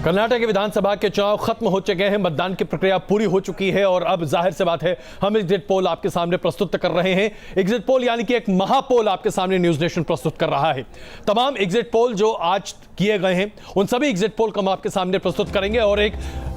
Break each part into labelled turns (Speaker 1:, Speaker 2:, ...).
Speaker 1: कर्नाटक विधानसभा के चुनाव खत्म हो चुके हैं, मतदान की प्रक्रिया पूरी हो चुकी है और अब जाहिर सी बात है हम एग्जिट पोल आपके सामने प्रस्तुत कर रहे हैं। एग्जिट पोल यानी कि एक महापोल आपके सामने न्यूज नेशन प्रस्तुत कर रहा है। तमाम एग्जिट पोल जो आज किए गए हैं उन सभी एग्जिट पोल को हम आपके सामने प्रस्तुत करेंगे और एक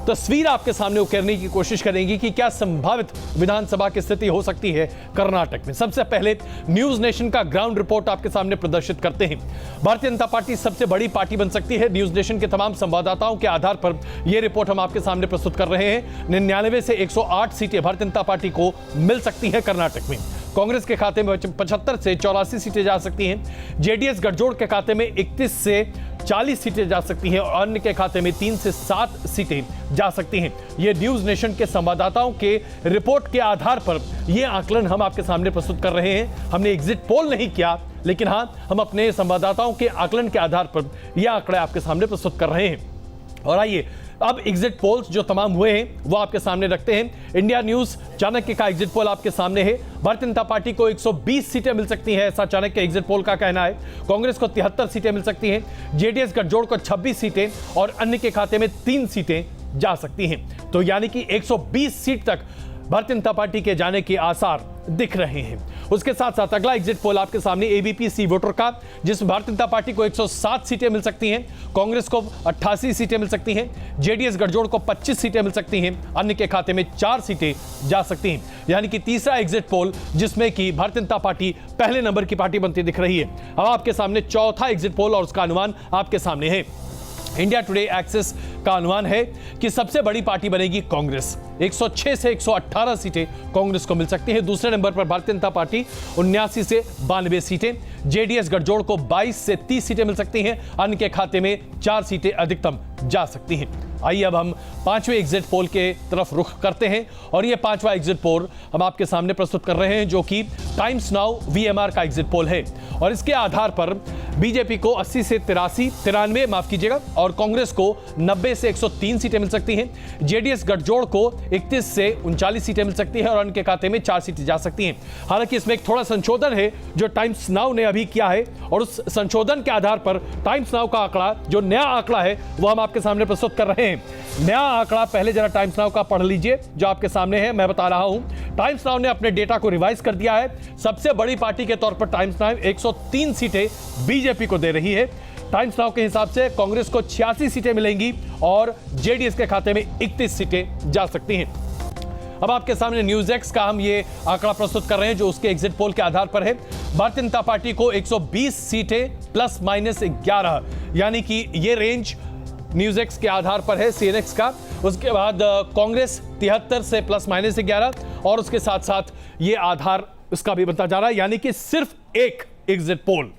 Speaker 1: तस्वीर आपके सामने उकेरने की कोशिश करेंगे कि क्या संभावित विधानसभा की स्थिति हो सकती है कर्नाटक में। सबसे पहले न्यूज नेशन का ग्राउंड रिपोर्ट आपके सामने प्रदर्शित करते हैं। भारतीय जनता पार्टी सबसे बड़ी पार्टी बन सकती है। न्यूज नेशन के तमाम संवाददाताओं के आधार पर यह रिपोर्ट हम आपके सामने प्रस्तुत कर रहे हैं। 99 से 108 सीटें भारतीय जनता पार्टी को मिल सकती है कर्नाटक में। कांग्रेस के खाते में 75 से 84 सीटें जा सकती हैं। जेडीएस गठजोड़ के खाते में 31 से 40 सीटें जा सकती हैं और अन्य के खाते में 3 से 7 सीटें जा सकती हैं। ये न्यूज नेशन के संवाददाताओं के रिपोर्ट के आधार पर ये आकलन हम आपके सामने प्रस्तुत कर रहे हैं। हमने एग्जिट पोल नहीं किया, लेकिन हाँ, हम अपने संवाददाताओं के आकलन के आधार पर यह आंकड़े आपके सामने प्रस्तुत कर रहे हैं। और आइए अब एग्जिट पोल्स जो तमाम हुए हैं वो आपके सामने रखते हैं। इंडिया न्यूज चाणक्य का एग्जिट पोल आपके सामने है। भारतीय जनता पार्टी को 120 सीटें मिल सकती हैं, ऐसा चाणक्य एग्जिट पोल का कहना है। कांग्रेस को 73 सीटें मिल सकती हैं। जेडीएस गठजोड़ को 26 सीटें और अन्य के खाते में 3 सीटें जा सकती हैं। तो यानी कि 120 सीट तक भारतीय जनता पार्टी के जाने के आसार दिख रहे हैं। उसके साथ साथ अगला एग्जिट पोल आपके सामने एबीपी सी वोटर का, जिसमें भारतीय जनता पार्टी को 107 सीटें मिल सकती हैं, कांग्रेस को 88 सीटें मिल सकती हैं, जेडीएस गठजोड़ को 25 सीटें मिल सकती हैं, अन्य के खाते में 4 सीटें जा सकती हैं। यानी कि तीसरा एग्जिट पोल जिसमें कि भारतीय जनता पार्टी पहले नंबर की पार्टी बनती दिख रही है। अब आपके सामने चौथा एग्जिट पोल और उसका अनुमान आपके सामने है। इंडिया टुडे एक्सेस का अनुमान है कि सबसे बड़ी पार्टी बनेगी कांग्रेस। 106 से 118 सीटें कांग्रेस को मिल सकती हैं। दूसरे नंबर पर भारतीय जनता पार्टी 79 से 92 सीटें। जेडीएस गठजोड़ को 22 से 30 सीटें मिल सकती हैं। अन्य के खाते में 4 सीटें अधिकतम जा सकती हैं। आइए अब हम पांचवें एग्जिट पोल के तरफ रुख करते हैं और यह पांचवा एग्जिट पोल हम आपके सामने प्रस्तुत कर रहे हैं, जो कि टाइम्स नाउ वीएमआर का एग्जिट पोल है। और इसके आधार पर बीजेपी को 80 से 93 माफ कीजिएगा और कांग्रेस को 90 से 103 सीटें मिल सकती हैं। जेडीएस गठजोड़ को 31 से 39 सीटें मिल सकती हैं और उनके खाते में 4 सीटें जा सकती हैं। हालांकि इसमें एक थोड़ा संशोधन है जो टाइम्स नाउ ने अभी किया है और उस संशोधन के आधार पर टाइम्स नाउ का आंकड़ा, जो नया आंकड़ा है, वो हम आपके सामने प्रस्तुत कर रहे हैं। नया आंकड़ा पहले जरा टाइम्स नाउ का पढ़ लीजिए जो आपके सामने है। मैं बता रहा हूं, टाइम्स नाउ ने अपने डेटा को रिवाइज कर दिया है। सबसे बड़ी पार्टी के तौर पर टाइम्स नाउ 103 सीटें बीजेपी को दे रही है। टाइम्स नाउ के हिसाब से कांग्रेस को 86 सीटें मिलेंगी और जेडीएस के खाते में 31 सीटें जा सकती हैं। अब आपके सामने न्यूज एक्स का हम ये आंकड़ा प्रस्तुत कर रहे हैं जो उसके एग्जिट पोल के आधार पर है। भारतीय जनता पार्टी को 120 सीटें प्लस माइनस 11, यानी कि ये रेंज न्यूज एक्स के आधार पर है, सीएनएक्स का। उसके बाद कांग्रेस 73 से प्लस माइनस 11 और उसके साथ साथ ये आधार इसका भी बनता जा रहा है, यानी कि सिर्फ एक एग्जिट पोल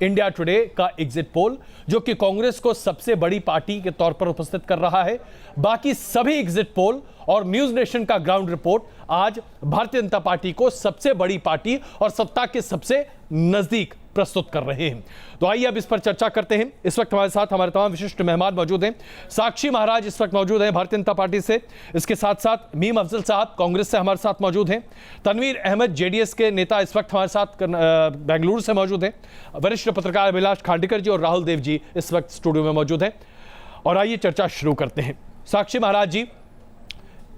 Speaker 1: इंडिया टुडे का एग्जिट पोल जो कि कांग्रेस को सबसे बड़ी पार्टी के तौर पर उपस्थित कर रहा है। बाकी सभी एग्जिट पोल और न्यूज नेशन का ग्राउंड रिपोर्ट आज भारतीय जनता पार्टी को सबसे बड़ी पार्टी और सत्ता के सबसे नजदीक प्रस्तुत कर रहे हैं। तो आइए अब इस पर चर्चा करते हैं। इस वक्त हमारे साथ हमारे तमाम विशिष्ट मेहमान मौजूद हैं। साक्षी महाराज इस वक्त मौजूद हैं भारतीय जनता पार्टी से। इसके साथ साथ मीम अफजल साहब कांग्रेस से हमारे साथ मौजूद हैं। तनवीर अहमद जेडीएस के नेता इस वक्त हमारे साथ बेंगलुरु से मौजूद हैं। वरिष्ठ पत्रकार अभिलाष खांडेकर जी और राहुल देव जी इस वक्त स्टूडियो में मौजूद हैं। और आइए चर्चा शुरू करते हैं। साक्षी महाराज जी,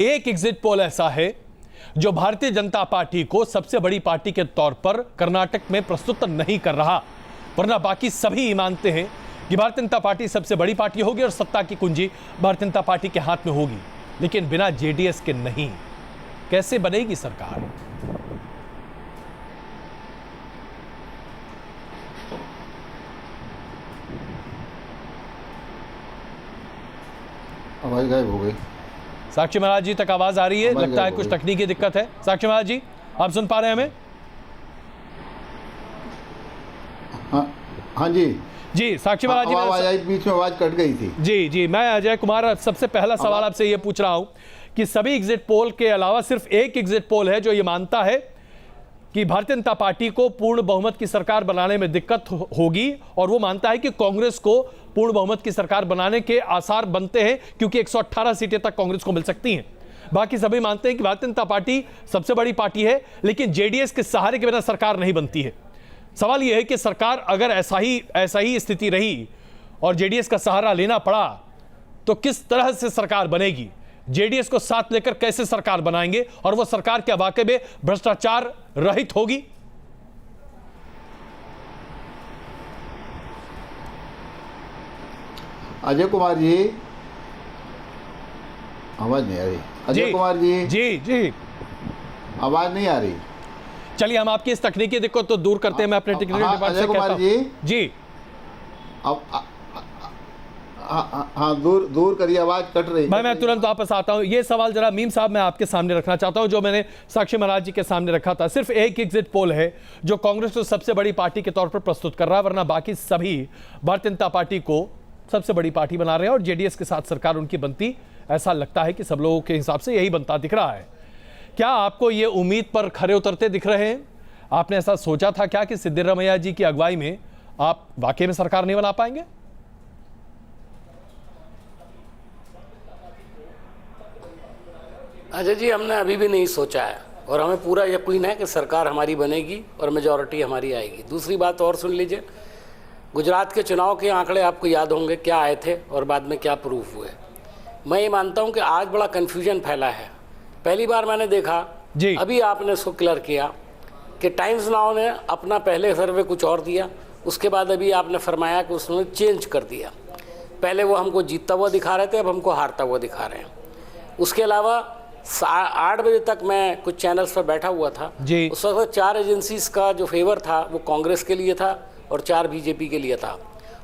Speaker 1: एक एग्जिट पोल ऐसा है जो भारतीय जनता पार्टी को सबसे बड़ी पार्टी के तौर पर कर्नाटक में प्रस्तुत नहीं कर रहा, वरना बाकी सभी मानते हैं कि भारतीय जनता पार्टी सबसे बड़ी पार्टी होगी और सत्ता की कुंजी भारतीय जनता पार्टी के हाथ में होगी, लेकिन बिना जेडीएस के नहीं। कैसे बनेगी सरकार?
Speaker 2: आवाज गायब हो गई।
Speaker 1: साक्षी महाराज जी तक आवाज आ रही है? लगता है कुछ तकनीकी दिक्कत है। साक्षी महाराज जी, आप सुन पा रहे हैं हमें?
Speaker 2: हाँ जी
Speaker 1: जी साक्षी महाराज जी,
Speaker 2: आवाज आई, बीच में आवाज कट गई थी।
Speaker 1: जी जी, मैं अजय कुमार सबसे पहला सवाल आपसे ये पूछ रहा हूं कि सभी एग्जिट पोल के अलावा सिर्फ एक एग्जिट पोल है जो ये मानता है कि भारतीय जनता पार्टी को पूर्ण बहुमत की सरकार बनाने में दिक्कत होगी और वो मानता है कि कांग्रेस को पूर्ण बहुमत की सरकार बनाने के आसार बनते हैं क्योंकि 118 सीटें तक कांग्रेस को मिल सकती हैं। बाकी सभी मानते हैं कि भारतीय जनता पार्टी सबसे बड़ी पार्टी है, लेकिन जेडीएस के सहारे के बिना सरकार नहीं बनती है। सवाल यह है कि सरकार अगर ऐसा ही स्थिति रही और जेडीएस का सहारा लेना पड़ा तो किस तरह से सरकार बनेगी, जेडीएस को साथ लेकर कैसे सरकार बनाएंगे, और वो सरकार क्या वाकई में भ्रष्टाचार रहित होगी?
Speaker 2: अजय कुमार जी, आवाज नहीं आ रही। अजय कुमार जी,
Speaker 1: जी
Speaker 2: आवाज नहीं आ रही।
Speaker 1: चलिए हम आपकी इस तकनीकी दिक्कत तो दूर करते हैं। मैं अपने टेक्निकल डिपार्टमेंट से कहता हूं। जी
Speaker 2: अब हाँ, दूर करिए, आवाज कट रही।
Speaker 1: मैं तुरंत वापस आता हूं। ये सवाल जरा मीम साहब मैं आपके सामने रखना चाहता हूं, जो मैंने साक्षी महाराज जी के सामने रखा था। सिर्फ एक एग्जिट पोल है जो कांग्रेस को सबसे बड़ी पार्टी के तौर पर प्रस्तुत कर रहा है, वरना बाकी सभी भारतीय जनता पार्टी को सबसे बड़ी पार्टी बना रहे हैं और जेडीएस के साथ सरकार उनकी बनती, ऐसा लगता है कि सब लोगों के हिसाब से यही बनता दिख रहा है। क्या आपको ये उम्मीद पर खरे उतरते दिख रहे हैं? आपने ऐसा सोचा था क्या कि सिद्धिरमैया जी की अगुवाई में आप वाकई में सरकार नहीं बना पाएंगे?
Speaker 3: अजय जी, हमने अभी भी नहीं सोचा है और हमें पूरा यकीन है कि सरकार हमारी बनेगी और मेजॉरिटी हमारी आएगी। दूसरी बात और सुन लीजिए, गुजरात के चुनाव के आंकड़े आपको याद होंगे क्या आए थे और बाद में क्या प्रूफ हुए। मैं ये मानता हूं कि आज बड़ा कन्फ्यूजन फैला है। पहली बार मैंने देखा जी, अभी आपने इसको क्लियर किया कि टाइम्स नाउ ने अपना पहले सर्वे कुछ और दिया, उसके बाद अभी आपने फरमाया कि उसने चेंज कर दिया। पहले वो हमको जीतता हुआ दिखा रहे थे, अब हमको हारता हुआ दिखा रहे हैं। उसके अलावा 8 बजे तक मैं कुछ चैनल्स पर बैठा हुआ था जी। उस वक्त 4 एजेंसीज का जो फेवर था वो कांग्रेस के लिए था और 4 बीजेपी के लिए था,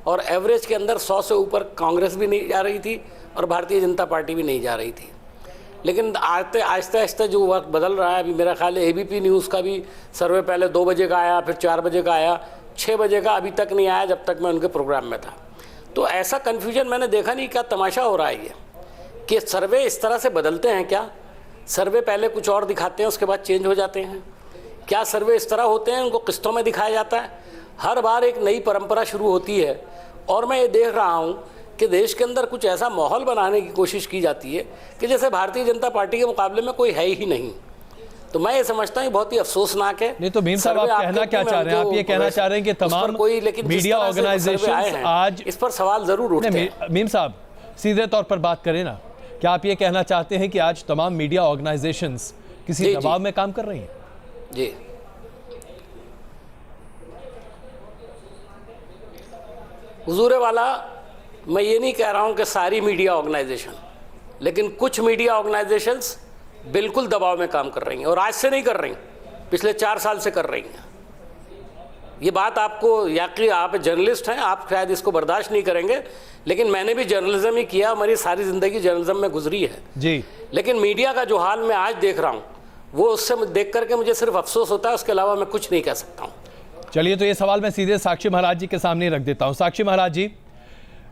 Speaker 3: और एवरेज के अंदर 100 से ऊपर कांग्रेस भी नहीं जा रही थी और भारतीय जनता पार्टी भी नहीं जा रही थी। लेकिन आहिस्ते आहिस्ते जो वक्त बदल रहा है, अभी मेरा ख्याल है एबीपी न्यूज़ का भी सर्वे पहले 2 बजे का आया, फिर 4 बजे का आया, 6 बजे का अभी तक नहीं आया जब तक मैं उनके प्रोग्राम में था। तो ऐसा कन्फ्यूजन मैंने देखा नहीं। क्या तमाशा हो रहा है ये कि सर्वे इस तरह से बदलते हैं क्या? सर्वे पहले कुछ और दिखाते हैं, उसके बाद चेंज हो जाते हैं क्या? सर्वे इस तरह होते हैं, उनको किस्तों में दिखाया जाता है? हर बार एक नई परंपरा शुरू होती है और मैं ये देख रहा हूँ कि देश के अंदर कुछ ऐसा माहौल बनाने की कोशिश की जाती है कि जैसे भारतीय जनता पार्टी के मुकाबले में कोई है ही नहीं। तो मैं ये समझता हूँ बहुत ही अफसोसनाक है।
Speaker 1: नहीं तो भीम साहब, आप कहना क्या चाह रहे हैं? आप ये कहना चाह रहे हैं कि तमाम मीडिया ऑर्गेनाइजेशन आज
Speaker 3: इस पर सवाल जरूर उठते हैं।
Speaker 1: भीम साहब सीधे तौर पर बात करें ना, क्या आप ये कहना चाहते हैं कि आज तमाम मीडिया ऑर्गेनाइजेशंस किसी दबाव में काम कर रही हैं?
Speaker 3: जी, हुजूरे वाला, मैं ये नहीं कह रहा हूं कि सारी मीडिया ऑर्गेनाइजेशन, लेकिन कुछ मीडिया ऑर्गेनाइजेशंस बिल्कुल दबाव में काम कर रही हैं और आज से नहीं कर रही, पिछले 4 साल से कर रही हैं। ये बात आपको, या कि आप जर्नलिस्ट हैं, आप शायद इसको बर्दाश्त नहीं करेंगे, लेकिन मैंने भी जर्नलिज्म ही किया, हमारी सारी ज़िंदगी जर्नलिज्म में गुजरी है जी। लेकिन मीडिया का जो हाल मैं आज देख रहा हूँ वो उससे देख करके मुझे सिर्फ अफसोस होता है, उसके अलावा मैं कुछ नहीं कह सकता हूँ।
Speaker 1: चलिए, तो ये सवाल मैं सीधे साक्षी महाराज जी के सामने रख देता हूँ। साक्षी महाराज जी,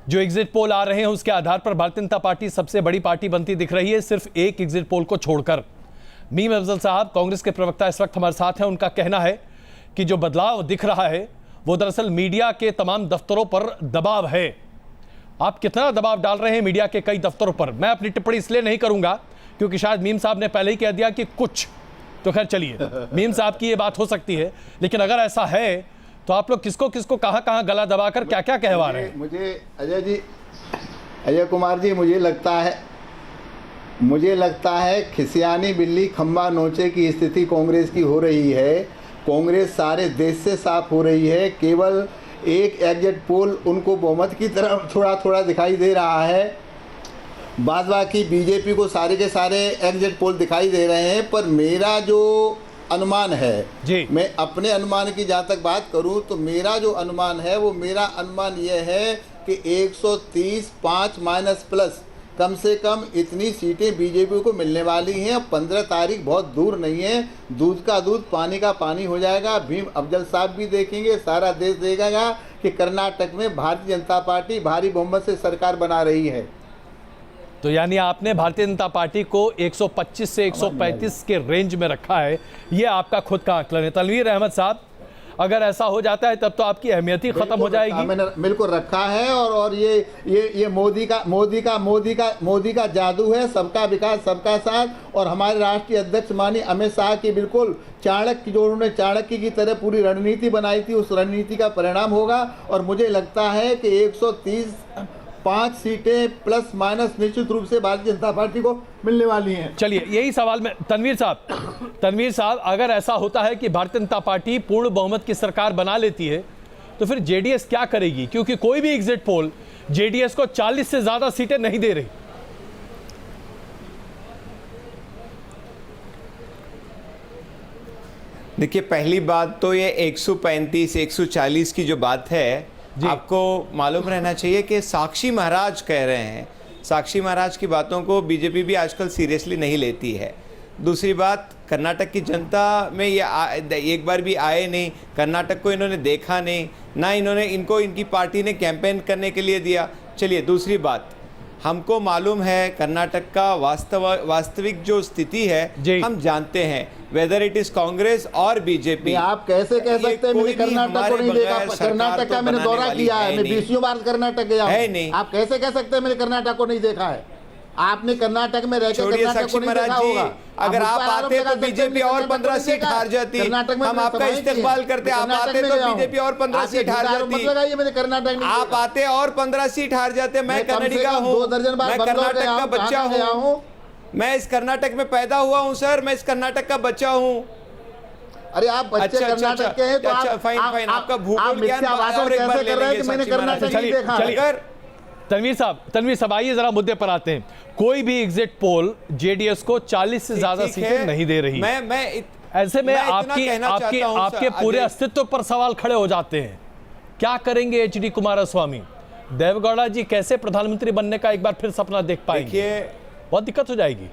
Speaker 1: जो एग्जिट पोल आ रहे हैं उसके आधार पर भारतीय जनता पार्टी सबसे बड़ी पार्टी बनती दिख रही है, सिर्फ एक एग्जिट पोल को छोड़कर। मीम अफजल साहब, कांग्रेस के प्रवक्ता इस वक्त हमारे साथ हैं। उनका कहना है कि जो बदलाव दिख रहा है वो दरअसल मीडिया के तमाम दफ्तरों पर दबाव है। आप कितना दबाव डाल रहे हैं मीडिया के कई दफ्तरों पर? मैं अपनी टिप्पणी इसलिए नहीं करूंगा क्योंकि शायद मीम साहब ने पहले ही कह दिया कि कुछ, तो खैर चलिए, मीम साहब की ये बात हो सकती है, लेकिन अगर ऐसा है तो आप लोग किसको किसको कहां गला दबाकर क्या क्या कहवा रहे हैं?
Speaker 2: मुझे अजय कुमार जी, मुझे लगता है खिसियानी बिल्ली खंबा नोचे की स्थिति कांग्रेस की हो रही है। कांग्रेस सारे देश से साफ हो रही है, केवल एक एग्जिट पोल उनको बहुमत की तरफ थोड़ा थोड़ा दिखाई दे रहा है। बाद बाकी बीजेपी को सारे के सारे एग्जिट पोल दिखाई दे रहे हैं। पर मेरा जो अनुमान है जी, मैं अपने अनुमान की जहाँ तक बात करूँ तो मेरा जो अनुमान है वो मेरा अनुमान ये है कि 130 5 माइनस प्लस कम से कम इतनी सीटें बीजेपी को मिलने वाली हैं। 15 तारीख बहुत दूर नहीं है, दूध का दूध पानी का पानी हो जाएगा। भीम अफजल साहब भी देखेंगे, सारा देश देखेगा कि कर्नाटक में भारतीय जनता पार्टी भारी बहुमत से सरकार बना रही है।
Speaker 1: तो यानी आपने भारतीय जनता पार्टी को 125 से 135 के रेंज में रखा है, ये आपका खुद का आकलन है। तनवीर अहमद साहब, अगर ऐसा हो जाता है तब तो आपकी अहमियत ही खत्म हो जाएगी।
Speaker 2: मैंने बिल्कुल रखा है और ये मोदी का जादू है, सबका विकास सबका साथ। और हमारे राष्ट्रीय अध्यक्ष माननीय अमित शाह की बिल्कुल चाणक्य, जो उन्होंने चाणक्य की तरह पूरी रणनीति बनाई थी, उस रणनीति का परिणाम होगा। और मुझे लगता है कि 130 5 सीटें प्लस माइनस निश्चित रूप से भारतीय जनता पार्टी को मिलने वाली हैं।
Speaker 1: चलिए यही सवाल में तनवीर साहब, अगर ऐसा होता है कि भारतीय जनता पार्टी पूर्ण बहुमत की सरकार बना लेती है तो फिर जेडीएस क्या करेगी? क्योंकि कोई भी एग्जिट पोल जेडीएस को 40 से ज्यादा सीटें नहीं दे रही।
Speaker 4: देखिए, पहली बात तो ये 135 140 की जो बात है, आपको मालूम रहना चाहिए कि साक्षी महाराज कह रहे हैं। साक्षी महाराज की बातों को बीजेपी भी आजकल सीरियसली नहीं लेती है। दूसरी बात, कर्नाटक की जनता में ये एक बार भी आए नहीं, कर्नाटक को इन्होंने देखा नहीं, ना इन्होंने इनकी पार्टी ने कैंपेन करने के लिए दिया। चलिए, दूसरी बात, हमको मालूम है कर्नाटक का वास्तविक जो स्थिति है हम जानते हैं, वेदर इट इज कांग्रेस और बीजेपी।
Speaker 2: आप कैसे कह सकते हैं मैंने कर्नाटक को नहीं देखा? कर्नाटक का मैंने दौरा किया है, मैं 20 बार कर्नाटक गया हूं।
Speaker 4: नहीं,
Speaker 2: आप कैसे कह सकते हैं मैंने कर्नाटक को नहीं देखा है? आपने कर्नाटक में रहकर कर्नाटक को नहीं देखा होगा।
Speaker 4: अगर आप आते तो बीजेपी और 15 सीट हार जाती। हम आपका इस्तेकबाल करते, आप आते तो बीजेपी और 15 सीट हार जाती। आप आते और 15 सीट हार जाते। मैं कन्नडिगा हूँ, मैं कर्नाटक का बच्चा हूँ, मैं इस कर्नाटक में पैदा हुआ हूँ सर, मैं इस कर्नाटक का बच्चा हूँ।
Speaker 2: अरे आप बच्चे कर्नाटक के हैं तो आप
Speaker 4: फाइन, आपका भूगोल ज्ञान
Speaker 2: और एक बार ले लेंगे। मैंने कर्नाटक नहीं देखा।
Speaker 1: तनवीर साहब आइए जरा मुद्दे पर आते हैं। कोई भी एग्जिट पोल जेडीएस को 40 से ज्यादा सीटें नहीं दे रही। ऐसे में आपके पूरे अस्तित्व पर सवाल खड़े हो जाते हैं। क्या करेंगे एचडी कुमारस्वामी? देवेगौड़ा जी कैसे प्रधानमंत्री बनने का एक बार फिर सपना देख पाएंगे? बहुत दिक्कत हो जाएगी।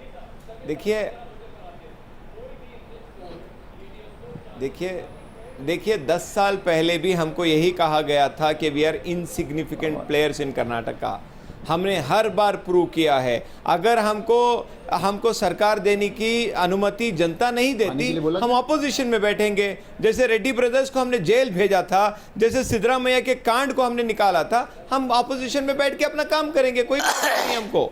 Speaker 4: देखिए 10 साल पहले भी हमको यही कहा गया था कि we are insignificant players in Karnataka. हमने हर बार प्रूव किया है। अगर हमको सरकार देने की अनुमति जनता नहीं देती, हम ऑपोजिशन में बैठेंगे। जैसे रेड्डी ब्रदर्स को हमने जेल भेजा था, जैसे सिद्धरामैया के कांड को हमने निकाला था, हम ऑपोजिशन में बैठ के अपना काम करेंगे। कोई नहीं हमको।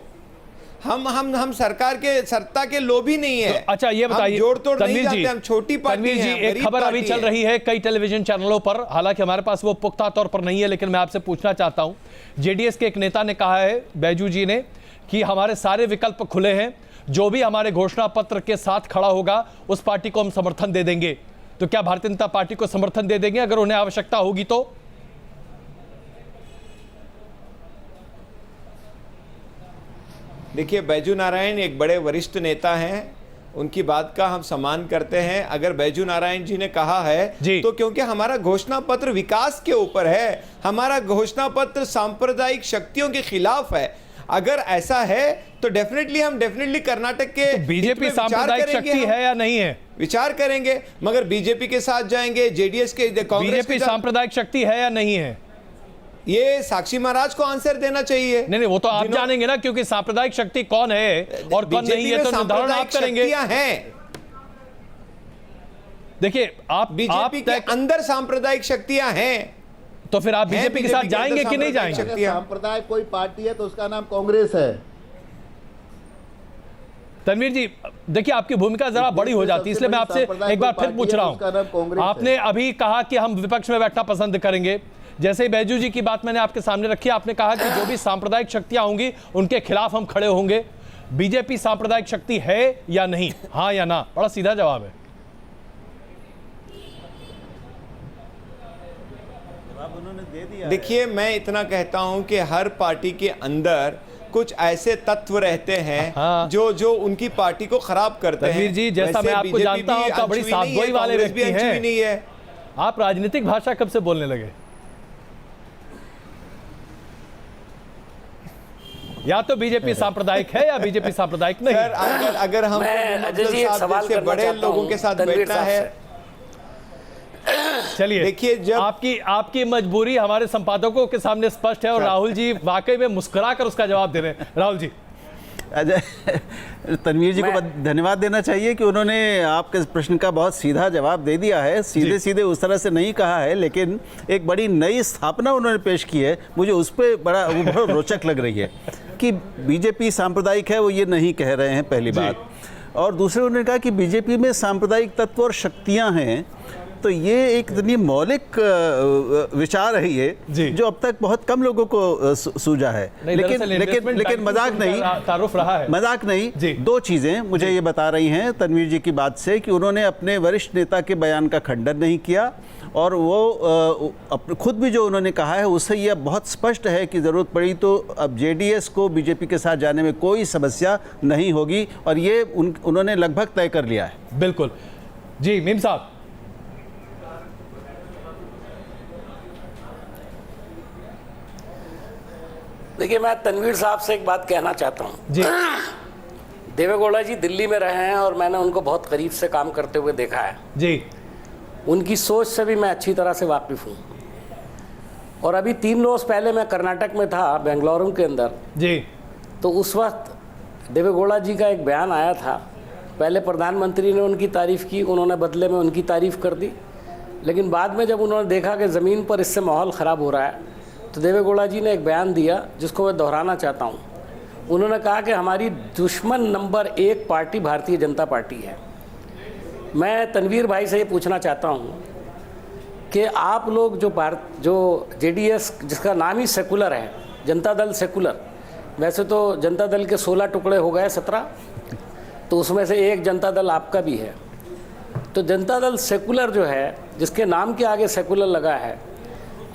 Speaker 4: हम सरकार के सत्ता के लोभी नहीं है।
Speaker 1: तो अच्छा ये बताइए
Speaker 4: जोड़ तोड़ नहीं जाते, हम छोटी पार्टी
Speaker 1: हैं। एक खबर अभी चल रही है कई टेलीविजन चैनलों पर, हालांकि हमारे पास वो पुख्ता तौर पर नहीं है, लेकिन मैं आपसे पूछना चाहता हूं। जेडीएस के एक नेता ने कहा है, बैजू जी ने, कि हमारे सारे विकल्प खुले हैं, जो भी हमारे घोषणा पत्र के साथ खड़ा होगा उस पार्टी को हम समर्थन दे देंगे। तो क्या भारतीय जनता पार्टी को समर्थन दे देंगे अगर उन्हें आवश्यकता होगी तो?
Speaker 4: देखिए, बैजू नारायण एक बड़े वरिष्ठ नेता हैं, उनकी बात का हम सम्मान करते हैं। अगर बैजू नारायण जी ने कहा है तो क्योंकि हमारा घोषणा पत्र विकास के ऊपर है, हमारा घोषणा पत्र सांप्रदायिक शक्तियों के खिलाफ है। अगर ऐसा है तो डेफिनेटली कर्नाटक के
Speaker 1: तो बीजेपी सांप्रदायिक शक्ति है या नहीं है,
Speaker 4: विचार करेंगे। मगर बीजेपी के साथ जाएंगे, जेडीएस के, कांग्रेस
Speaker 1: बीजेपी सांप्रदायिक शक्ति है या नहीं है?
Speaker 4: ये साक्षी महाराज को आंसर देना चाहिए।
Speaker 1: नहीं, वो तो आप जानेंगे ना, क्योंकि सांप्रदायिक शक्ति कौन है और कौन नहीं है तो निर्धारण आप करेंगे।
Speaker 4: देखिए, आप बीजेपी के अंदर सांप्रदायिक शक्तियां हैं,
Speaker 1: तो फिर आप बीजेपी के साथ जाएंगे कि नहीं जाएंगे?
Speaker 2: सांप्रदायिक कोई पार्टी है तो उसका नाम कांग्रेस है।
Speaker 1: तनवीर जी देखिए, आपकी भूमिका जरा बड़ी हो जाती है, इसलिए मैं आपसे एक बार फिर पूछ रहा हूं। आपने अभी कहा कि हम विपक्ष में बैठना पसंद करेंगे। जैसे ही बैजू जी की बात मैंने आपके सामने रखी, आपने कहा कि जो भी सांप्रदायिक शक्तियां होंगी उनके खिलाफ हम खड़े होंगे। बीजेपी सांप्रदायिक शक्ति है या नहीं? हाँ या ना? बड़ा सीधा जवाब है।
Speaker 4: देखिए, मैं इतना कहता हूं कि हर पार्टी के अंदर कुछ ऐसे तत्व रहते हैं जो उनकी पार्टी को खराब करते हैं।
Speaker 1: जी, जैसा मैं आपको जानता हूं तो बड़ी साफगोई वाले व्यक्ति हैं। आप राजनीतिक भाषा कब से बोलने लगे? या तो बीजेपी सांप्रदायिक है या बीजेपी सांप्रदायिक नहीं।
Speaker 4: सर, अगर हम से बड़े लोगों के साथ बैठना है,
Speaker 1: चलिए देखिए, जब आपकी मजबूरी हमारे संपादकों के सामने स्पष्ट है और राहुल जी वाकई में मुस्कुराकर उसका जवाब दे रहे हैं। राहुल जी,
Speaker 5: तनवीर जी को धन्यवाद देना चाहिए कि उन्होंने आपके प्रश्न का बहुत सीधा जवाब दे दिया है। सीधे उस तरह से नहीं कहा है, लेकिन एक बड़ी नई स्थापना उन्होंने पेश की है। मुझे उस पर बड़ा रोचक लग रही है कि बीजेपी सांप्रदायिक है, वो ये नहीं कह रहे हैं, पहली बात। और दूसरे उन्होंने कहा कि बीजेपी में सांप्रदायिक तत्व और शक्तियां हैं। तो ये एक इतनी मौलिक विचार है ये,
Speaker 1: जी।
Speaker 5: जो अब तक बहुत कम लोगों को सूझा है। लेकिन मजाक नहीं,
Speaker 1: तारुफ रहा है,
Speaker 5: मजाक नहीं।
Speaker 1: जी।
Speaker 5: दो चीजें मुझे ये बता रही हैं तनवीर जी की बात से कि उन्होंने अपने वरिष्ठ नेता के बयान का खंडन नहीं किया, और वो खुद भी जो उन्होंने कहा है उससे यह बहुत स्पष्ट है कि ज़रूरत पड़ी तो अब जेडीएस को बीजेपी के साथ जाने में कोई समस्या नहीं होगी, और ये उन्होंने लगभग तय कर लिया है।
Speaker 1: बिल्कुल जी। मीम साहब,
Speaker 3: देखिए, मैं तनवीर साहब से एक बात कहना चाहता हूँ
Speaker 1: जी।
Speaker 3: देवेगौड़ा जी दिल्ली में रहे हैं और मैंने उनको बहुत करीब से काम करते हुए देखा है
Speaker 1: जी।
Speaker 3: उनकी सोच से भी मैं अच्छी तरह से वाकिफ हूँ। और अभी 3 रोज़ पहले मैं कर्नाटक में था, बेंगलुरु के अंदर
Speaker 1: जी।
Speaker 3: तो उस वक्त देवेगौड़ा जी का एक बयान आया था। पहले प्रधानमंत्री ने उनकी तारीफ़ की, उन्होंने बदले में उनकी तारीफ़ कर दी, लेकिन बाद में जब उन्होंने देखा कि ज़मीन पर इससे माहौल ख़राब हो रहा है तो देवेगौड़ा जी ने एक बयान दिया जिसको मैं दोहराना चाहता हूँ। उन्होंने कहा कि हमारी दुश्मन number 1 party Bharatiya Janata party है। मैं तनवीर भाई से ये पूछना चाहता हूँ कि आप लोग जो जेडीएस, जिसका नाम ही सेकुलर है, जनता दल सेकुलर, वैसे तो जनता दल के 16 टुकड़े हो गए 17, तो उसमें से एक जनता दल आपका भी है। तो जनता दल सेकुलर जो है, जिसके नाम के आगे सेकुलर लगा है,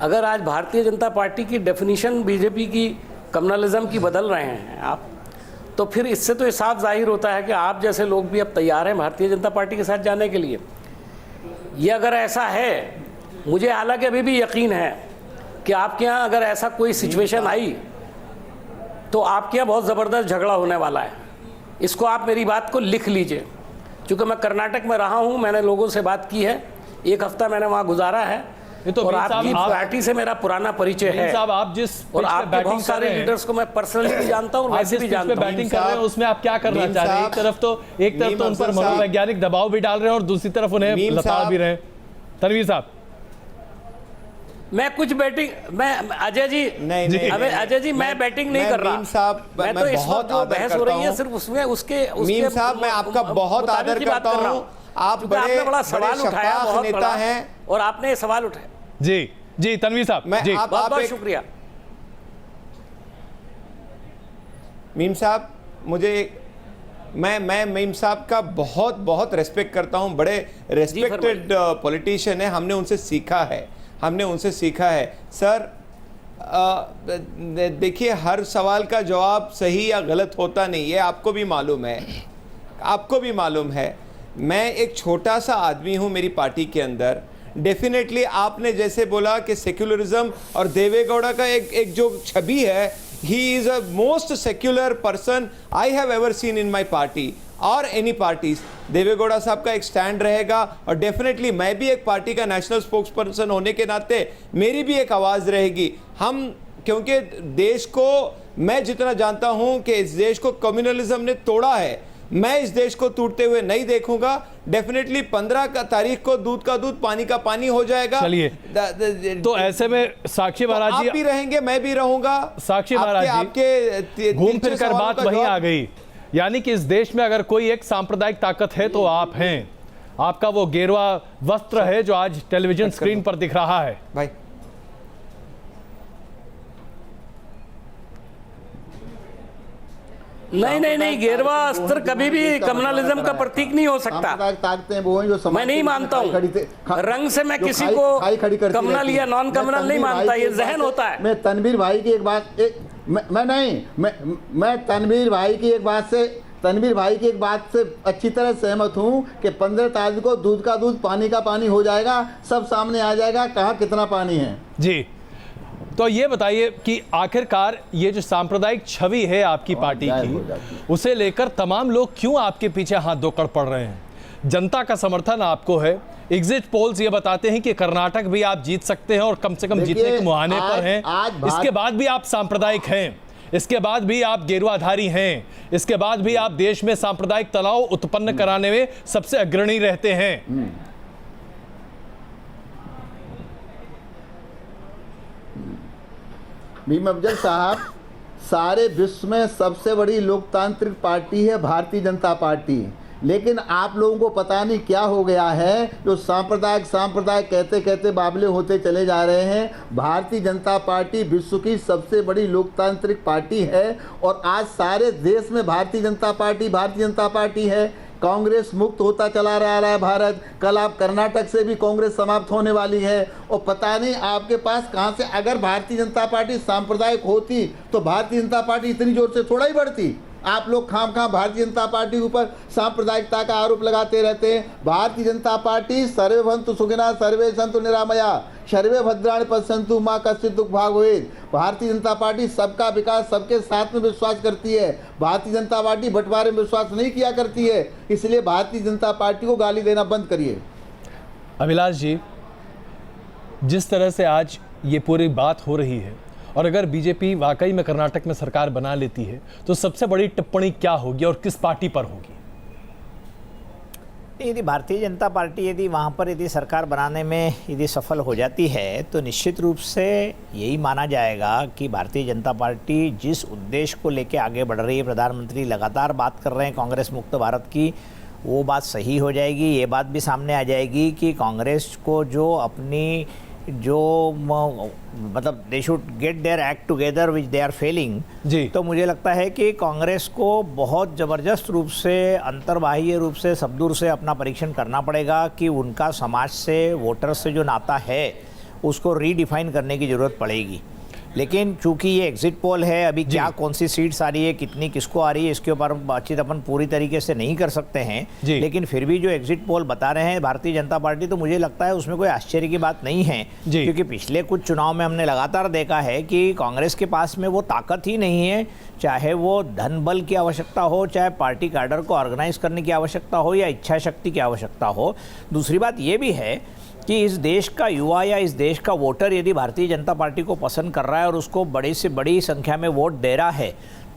Speaker 3: अगर आज भारतीय जनता पार्टी की डेफिनेशन बीजेपी की कम्युनलिज्म की बदल रहे हैं आप, तो फिर इससे तो ये साफ जाहिर होता है कि आप जैसे लोग भी अब तैयार हैं भारतीय जनता पार्टी के साथ जाने के लिए। ये अगर ऐसा है, मुझे हालांकि अभी भी यकीन है कि आपके यहाँ अगर ऐसा कोई सिचुएशन आई तो आपके यहाँ बहुत ज़बरदस्त झगड़ा होने वाला है। इसको आप मेरी बात को लिख लीजिए, क्योंकि मैं कर्नाटक में रहा हूँ, मैंने लोगों से बात की है, 1 हफ्ता मैंने वहाँ गुजारा है,
Speaker 1: तो
Speaker 3: और आपकी पार्टी से मेरा पुराना परिचय है।
Speaker 1: साहब, आप जिस
Speaker 3: और आपके बहुत सारे लीडर्स को मैं पर्सनली भी जानता हूँ और वैसे भी जानता हूँ।
Speaker 1: बैटिंग कर रहे हैं उसमें आप क्या करना चाह रहे हैं? एक तरफ तो उन पर मनोवैज्ञानिक दबाव भी डाल रहे हैं और दूसरी तरफ उन्हें लताड़ भी रहे हैं। तनवीर साहब,
Speaker 3: मैं कुछ बैटिंग, मैं अजय जी
Speaker 4: नहीं,
Speaker 3: अबे अजय जी, मैं बैटिंग नहीं कर रहा।
Speaker 4: साहब,
Speaker 3: मैं तो इस वक्त जो बहस हो रही है सिर्फ उसमें उसके
Speaker 4: मीम साहब, मैं आपका बहुत आदर करता हूँ। आप
Speaker 3: बड़ा सवाल उठाया, बहुत
Speaker 4: नेता
Speaker 3: बड़ा,
Speaker 4: हैं,
Speaker 3: और आपने ये सवाल उठाया।
Speaker 1: जी जी तनवीर साहब, जी
Speaker 3: बहुत बहुत शुक्रिया।
Speaker 4: मीम साहब, मैं मीम साहब का बहुत बहुत रेस्पेक्ट करता हूं, बड़े रेस्पेक्टेड पॉलिटिशियन है, हमने उनसे सीखा है सर। देखिए, हर सवाल का जवाब सही या गलत होता नहीं है, आपको भी मालूम है। मैं एक छोटा सा आदमी हूं मेरी पार्टी के अंदर। डेफिनेटली आपने जैसे बोला कि सेक्युलरिज्म और देवेगौड़ा का एक जो छवि है, he is a most secular person I have ever seen in my party और एनी पार्टीज। देवेगौड़ा साहब का एक स्टैंड रहेगा, और डेफिनेटली मैं भी एक पार्टी का नेशनल स्पोक्स पर्सन होने के नाते मेरी भी एक आवाज़ रहेगी। हम, क्योंकि देश को मैं जितना जानता हूं कि इस देश को कम्युनलिज्म ने तोड़ा है, मैं इस देश को टूटते हुए नहीं देखूंगा। डेफिनेटली 15 तारीख को दूध का दूध, पानी का पानी हो जाएगा।
Speaker 1: चलिए, तो ऐसे में साक्षी महाराज जी,
Speaker 4: आप भी रहेंगे, मैं भी रहूंगा।
Speaker 1: साक्षी महाराज जी,
Speaker 4: आपके
Speaker 1: घूम फिर कर बात वहीं आ गई, यानी कि इस देश में अगर कोई एक सांप्रदायिक ताकत है तो आप हैं। आपका वो गेरुआ वस्त्र है जो आज टेलीविजन स्क्रीन पर दिख रहा है।
Speaker 4: भाई,
Speaker 3: नहीं, गेरुआ अस्त्र कभी भी कम्युनलिज्म का प्रतीक नहीं हो सकता।
Speaker 2: ताकतें वो हैं जो
Speaker 3: मैं नहीं मानता हूँ, रंग से मैं किसी को कम्युनल या नॉन कम्युनल नहीं मानता, ये जहन होता है।
Speaker 2: मैं तनवीर भाई की एक बात, मैं तनवीर भाई की एक बात से अच्छी तरह सहमत हूँ कि 15 तारीख को दूध का दूध, पानी का पानी हो जाएगा, सब सामने आ जाएगा कहाँ कितना पानी है।
Speaker 1: जी, तो ये बताइए कि आखिरकार ये जो सांप्रदायिक छवि है आपकी पार्टी की, उसे लेकर तमाम लोग क्यों आपके पीछे हाथ धोकर पड़ रहे हैं? जनता का समर्थन आपको है, एग्जिट पोल्स ये बताते हैं कि कर्नाटक भी आप जीत सकते हैं और कम से कम जीतने के मुहाने पर हैं। इसके बाद भी आप सांप्रदायिक हैं, इसके बाद भी आप गेरुआधारी हैं, इसके बाद भी आप देश में सांप्रदायिक तनाव उत्पन्न कराने में सबसे अग्रणी रहते हैं।
Speaker 2: भीम अफजल साहब, सारे विश्व में सबसे बड़ी लोकतांत्रिक पार्टी है भारतीय जनता पार्टी। लेकिन आप लोगों को पता नहीं क्या हो गया है, जो सांप्रदायिक कहते कहते बाबले होते चले जा रहे हैं। भारतीय जनता पार्टी विश्व की सबसे बड़ी लोकतांत्रिक पार्टी है और आज सारे देश में भारतीय जनता पार्टी है। कांग्रेस मुक्त होता चला रहा है भारत। कल आप कर्नाटक से भी कांग्रेस समाप्त होने वाली है और पता नहीं आपके पास कहां से, अगर भारतीय जनता पार्टी सांप्रदायिक होती तो भारतीय जनता पार्टी इतनी जोर से थोड़ा ही बढ़ती। आप लोग खामखा भारतीय जनता पार्टी के ऊपर सांप्रदायिकता का आरोप लगाते रहते हैं। भारतीय जनता पार्टी सर्वे भवन्तु सुखिनः सर्वे सन्तु निरामया सर्वे भद्राणि पश्यन्तु मा कश्चित् दुःख भाग् भवेत्। भारतीय जनता पार्टी सबका विकास, सबके साथ में विश्वास करती है। भारतीय जनता पार्टी बंटवारे में विश्वास नहीं किया करती है। इसलिए भारतीय जनता पार्टी को गाली देना बंद करिए।
Speaker 1: अभिलाष जी, जिस तरह से आज ये पूरी बात हो रही है और अगर बीजेपी वाकई में कर्नाटक में सरकार बना लेती है तो सबसे बड़ी टिप्पणी क्या होगी और किस पार्टी पर होगी?
Speaker 6: यदि भारतीय जनता पार्टी यदि वहाँ पर यदि सरकार बनाने में यदि सफल हो जाती है तो निश्चित रूप से यही माना जाएगा कि भारतीय जनता पार्टी जिस उद्देश्य को लेकर आगे बढ़ रही है, प्रधानमंत्री लगातार बात कर रहे हैं कांग्रेस मुक्त भारत की, वो बात सही हो जाएगी। ये बात भी सामने आ जाएगी कि कांग्रेस को जो अपनी मतलब they should get their act together which they are failing
Speaker 1: जी।
Speaker 6: तो मुझे लगता है कि कांग्रेस को बहुत ज़बरदस्त रूप से, अंतर्बाह्य रूप से, सबदूर से अपना परीक्षण करना पड़ेगा कि उनका समाज से, वोटर से जो नाता है उसको रीडिफाइन करने की ज़रूरत पड़ेगी। लेकिन चूंकि ये एग्जिट पोल है, अभी क्या कौन सी सीट्स आ रही है, कितनी किसको आ रही है, इसके ऊपर बातचीत अपन पूरी तरीके से नहीं कर सकते हैं। लेकिन फिर भी जो एग्जिट पोल बता रहे हैं भारतीय जनता पार्टी, तो मुझे लगता है उसमें कोई आश्चर्य की बात नहीं है, क्योंकि पिछले कुछ चुनाव में हमने लगातार देखा है कि कांग्रेस के पास में वो ताकत ही नहीं है, चाहे वो धन बल की आवश्यकता हो, चाहे पार्टी कैडर को ऑर्गेनाइज करने की आवश्यकता हो या इच्छा शक्ति की आवश्यकता हो। दूसरी बात ये भी है कि इस देश का युवा या इस देश का वोटर यदि भारतीय जनता पार्टी को पसंद कर रहा है और उसको बड़ी से बड़ी संख्या में वोट दे रहा है,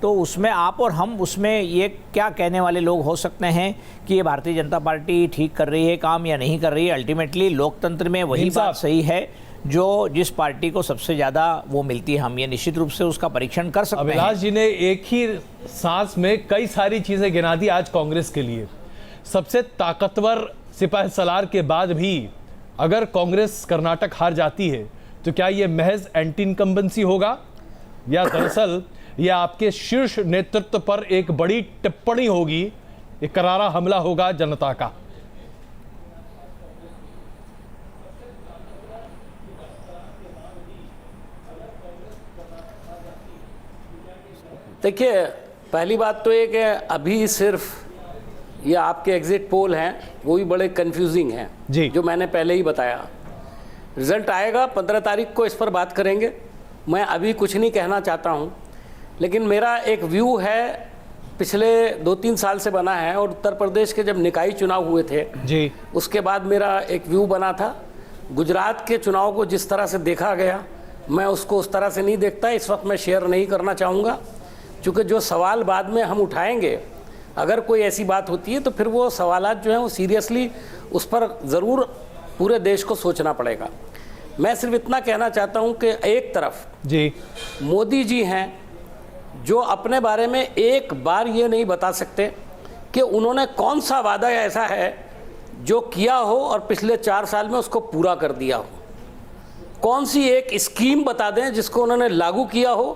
Speaker 6: तो उसमें आप और हम उसमें ये क्या कहने वाले लोग हो सकते हैं कि ये भारतीय जनता पार्टी ठीक कर रही है काम या नहीं कर रही है। अल्टीमेटली लोकतंत्र में वही बात सही है जो जिस पार्टी को सबसे ज़्यादा वो मिलती है। हम ये निश्चित रूप से उसका परीक्षण कर सकते हैं।
Speaker 1: अभिलाष जी ने एक ही सांस में कई सारी चीज़ें गिना दी आज कांग्रेस के लिए। सबसे ताकतवर सिपाहीसालार के बाद भी अगर कांग्रेस कर्नाटक हार जाती है तो क्या ये महज एंटी इनकम्बेंसी होगा या दरअसल ये आपके शीर्ष नेतृत्व पर एक बड़ी टिप्पणी होगी, एक करारा हमला होगा जनता का?
Speaker 3: देखिए, पहली बात तो ये कि अभी सिर्फ ये आपके एग्जिट पोल हैं, वो भी बड़े कंफ्यूजिंग हैं
Speaker 1: जी,
Speaker 3: जो मैंने पहले ही बताया। रिजल्ट आएगा 15 तारीख को, इस पर बात करेंगे। मैं अभी कुछ नहीं कहना चाहता हूँ, लेकिन मेरा एक व्यू है, पिछले 2-3 साल से बना है, और उत्तर प्रदेश के जब निकाय चुनाव हुए थे
Speaker 1: जी,
Speaker 3: उसके बाद मेरा एक व्यू बना था। गुजरात के चुनाव को जिस तरह से देखा गया, मैं उसको उस तरह से नहीं देखता। इस वक्त मैं शेयर नहीं करना चाहूँगा, क्योंकि जो सवाल बाद में हम उठाएंगे, अगर कोई ऐसी बात होती है तो फिर वो सवालात जो हैं वो सीरियसली उस पर ज़रूर पूरे देश को सोचना पड़ेगा। मैं सिर्फ इतना कहना चाहता हूं कि एक तरफ
Speaker 1: जी
Speaker 3: मोदी जी हैं जो अपने बारे में एक बार ये नहीं बता सकते कि उन्होंने कौन सा वादा ऐसा है जो किया हो और पिछले 4 साल में उसको पूरा कर दिया हो। कौन सी एक स्कीम बता दें जिसको उन्होंने लागू किया हो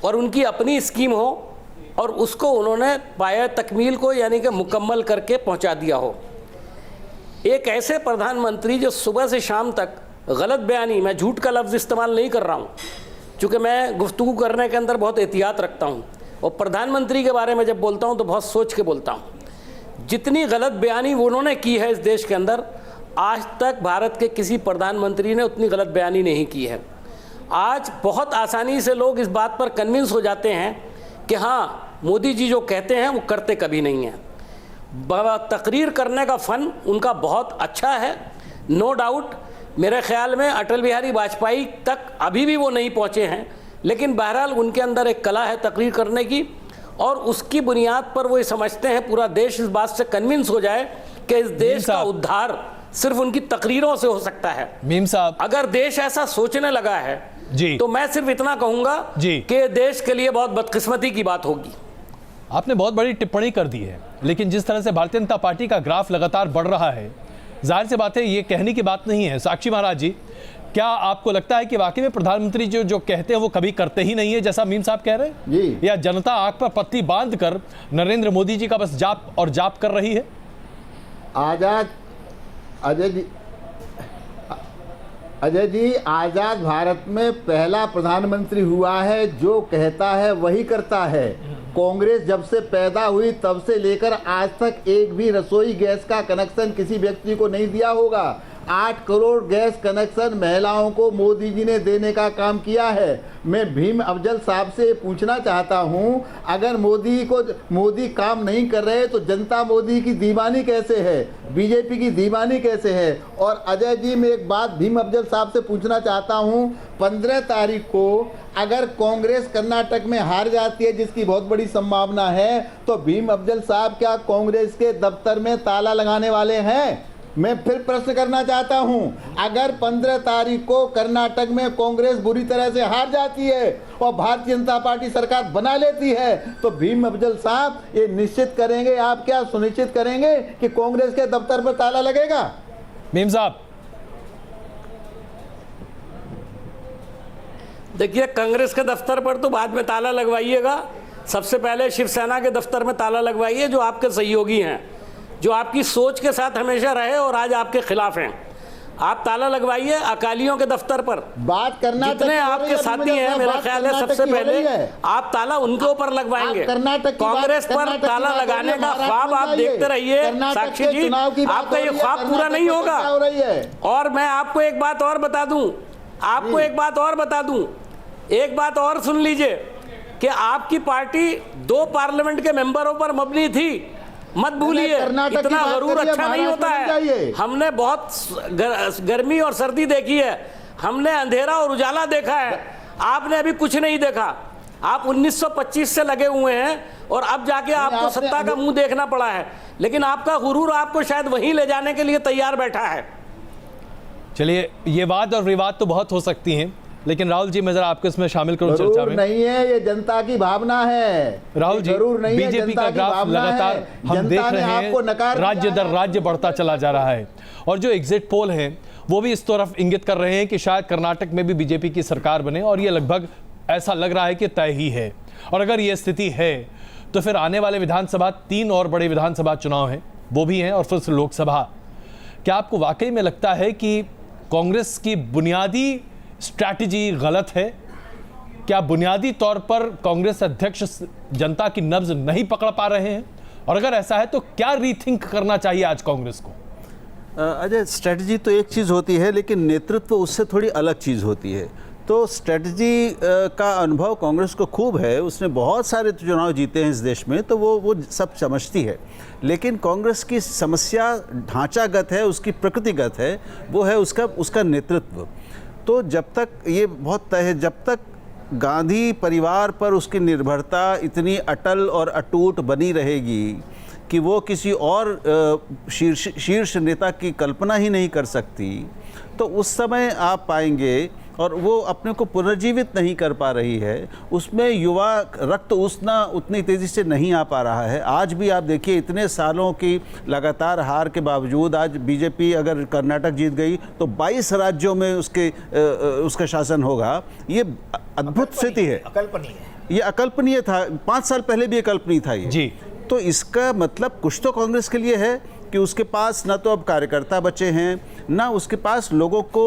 Speaker 3: और उनकी अपनी स्कीम हो और उसको उन्होंने पाया तकमील को, यानी कि मुकम्मल करके पहुंचा दिया हो। एक ऐसे प्रधानमंत्री जो सुबह से शाम तक गलत बयानी, मैं झूठ का लफ्ज़ इस्तेमाल नहीं कर रहा हूं, क्योंकि मैं गुफ्तगू करने के अंदर बहुत एहतियात रखता हूं और प्रधानमंत्री के बारे में जब बोलता हूं तो बहुत सोच के बोलता हूं। जितनी गलत बयानी उन्होंने की है इस देश के अंदर, आज तक भारत के किसी प्रधानमंत्री ने उतनी गलत बयानी नहीं की है। आज बहुत आसानी से लोग इस बात पर कन्विंस हो जाते हैं कि हाँ, मोदी जी जो कहते हैं वो करते कभी नहीं हैं। तकरीर करने का फ़न उनका बहुत अच्छा है, नो डाउट। मेरे ख्याल में अटल बिहारी वाजपेयी तक अभी भी वो नहीं पहुँचे हैं, लेकिन बहरहाल उनके अंदर एक कला है तकरीर करने की, और उसकी बुनियाद पर वो ये समझते हैं, पूरा देश इस बात से कन्विंस हो जाए कि इस देश का उद्धार सिर्फ उनकी तकरीरों से हो सकता है।
Speaker 1: मीम साहब,
Speaker 3: अगर देश ऐसा सोचने लगा है
Speaker 1: जी,
Speaker 3: तो मैं सिर्फ इतना कहूंगा कि देश के लिए बहुत बदकिस्मती की बात होगी।
Speaker 1: आपने बहुत बड़ी टिप्पणी कर दी है, लेकिन जिस तरह से भारतीय जनता पार्टी का ग्राफ लगातार बढ़ रहा है, जाहिर सी बात है ये कहने की बात नहीं है। साक्षी महाराज जी, क्या आपको लगता है कि वाकई में प्रधानमंत्री जो कहते हैं वो कभी करते ही नहीं है, जैसा मीम साहब कह रहे हैं
Speaker 2: जी,
Speaker 1: या जनता आंख पर पत्ती बांध कर नरेंद्र मोदी जी का बस जाप और जाप कर रही है?
Speaker 2: आजाद अजय जी, आजाद भारत में पहला प्रधानमंत्री हुआ है जो कहता है वही करता है। कांग्रेस जब से पैदा हुई तब से लेकर आज तक एक भी रसोई गैस का कनेक्शन किसी व्यक्ति को नहीं दिया होगा। 8 करोड़ गैस कनेक्शन महिलाओं को मोदी जी ने देने का काम किया है। मैं भीम अफजल साहब से पूछना चाहता हूं, अगर मोदी काम नहीं कर रहे तो जनता मोदी की दीवानी कैसे है, बीजेपी की दीवानी कैसे है? और अजय जी, मैं एक बात भीम अफजल साहब से पूछना चाहता हूं, 15 तारीख को अगर कांग्रेस कर्नाटक में हार जाती है, जिसकी बहुत बड़ी संभावना है, तो भीम अफजल साहब क्या कांग्रेस के दफ्तर में ताला लगाने वाले हैं? मैं फिर प्रश्न करना चाहता हूं, अगर 15 तारीख को कर्नाटक में कांग्रेस बुरी तरह से हार जाती है और भारतीय जनता पार्टी सरकार बना लेती है, तो भीम अफजल साहब ये निश्चित करेंगे, आप क्या सुनिश्चित करेंगे कि कांग्रेस के दफ्तर पर ताला लगेगा?
Speaker 1: मीम साहब,
Speaker 3: देखिए, कांग्रेस के दफ्तर पर तो बाद में ताला लगवाइएगा, सबसे पहले शिवसेना के दफ्तर में ताला लगवाइए, जो आपके सहयोगी हैं, जो आपकी सोच के साथ हमेशा रहे और आज आपके खिलाफ हैं। आप ताला लगवाइए अकालियों के दफ्तर पर।
Speaker 2: बात करना
Speaker 3: जितने आपके साथी हैं, मेरा ख्याल है सबसे पहले आप ताला उनके ऊपर लगवाएंगे। कांग्रेस पर ताला लगाने का ख्वाब आप देखते रहिए साक्षी जी, आपका ये ख्वाब पूरा नहीं होगा। और मैं आपको एक बात और बता दूं, एक बात और सुन लीजिए कि आपकी पार्टी 2 पार्लियामेंट के मेंबरों पर मबनी थी, मत भूलिए। इतना गरूर अच्छा नहीं होता है। हमने बहुत गर्मी और सर्दी देखी है, हमने अंधेरा और उजाला देखा है, आपने अभी कुछ नहीं देखा। आप 1925 से लगे हुए हैं और अब जाके आपको सत्ता का मुंह देखना पड़ा है, लेकिन आपका गुरूर आपको शायद वहीं ले जाने के लिए तैयार बैठा है।
Speaker 1: चलिए, ये वाद और विवाद तो बहुत हो सकती हैं, लेकिन राहुल जी, मैं जरा आपको इसमें शामिल करूं चर्चा में।
Speaker 2: नहीं है, ये जनता की भावना है
Speaker 1: राहुल जी। बीजेपी का ग्राफ लगातार हम देख रहे हैं, राज्य दर राज्य बढ़ता चला जा रहा है, और जो एग्जिट पोल हैं वो भी इस तरफ इंगित कर रहे हैं कि शायद कर्नाटक में भी बीजेपी की सरकार बने, और ये लगभग ऐसा लग रहा है कि तय ही है। और अगर ये स्थिति है तो फिर आने वाले विधानसभा 3 और बड़े विधानसभा चुनाव हैं, वो भी हैं, और फिर लोकसभा। क्या आपको वाकई में लगता है कि कांग्रेस की बुनियादी स्ट्रैटेजी गलत है? क्या बुनियादी तौर पर कांग्रेस अध्यक्ष जनता की नब्ज नहीं पकड़ पा रहे हैं? और अगर ऐसा है तो क्या रीथिंक करना चाहिए आज कांग्रेस को?
Speaker 5: अजय, स्ट्रैटेजी तो एक चीज़ होती है, लेकिन नेतृत्व उससे थोड़ी अलग चीज़ होती है। तो स्ट्रैटेजी का अनुभव कांग्रेस को खूब है, उसने बहुत सारे चुनाव जीते हैं इस देश में, तो वो सब समझती है। लेकिन कांग्रेस की समस्या ढांचागत है, उसकी प्रकृतिगत है, वो है उसका नेतृत्व। तो जब तक ये बहुत तय है, जब तक गांधी परिवार पर उसकी निर्भरता इतनी अटल और अटूट बनी रहेगी कि वो किसी और शीर्ष नेता की कल्पना ही नहीं कर सकती, तो उस समय आप पाएंगे, और वो अपने को पुनर्जीवित नहीं कर पा रही है, उसमें युवा रक्त उतनी तेज़ी से नहीं आ पा रहा है। आज भी आप देखिए, इतने सालों की लगातार हार के बावजूद आज बीजेपी अगर कर्नाटक जीत गई तो 22 राज्यों में उसका शासन होगा। ये अद्भुत स्थिति है, ये अकल्पनीय था। 5 साल पहले भी अकल्पनीय था ये जी। तो इसका मतलब कुछ तो कांग्रेस के लिए है कि उसके पास न तो अब कार्यकर्ता बचे हैं, ना उसके पास लोगों को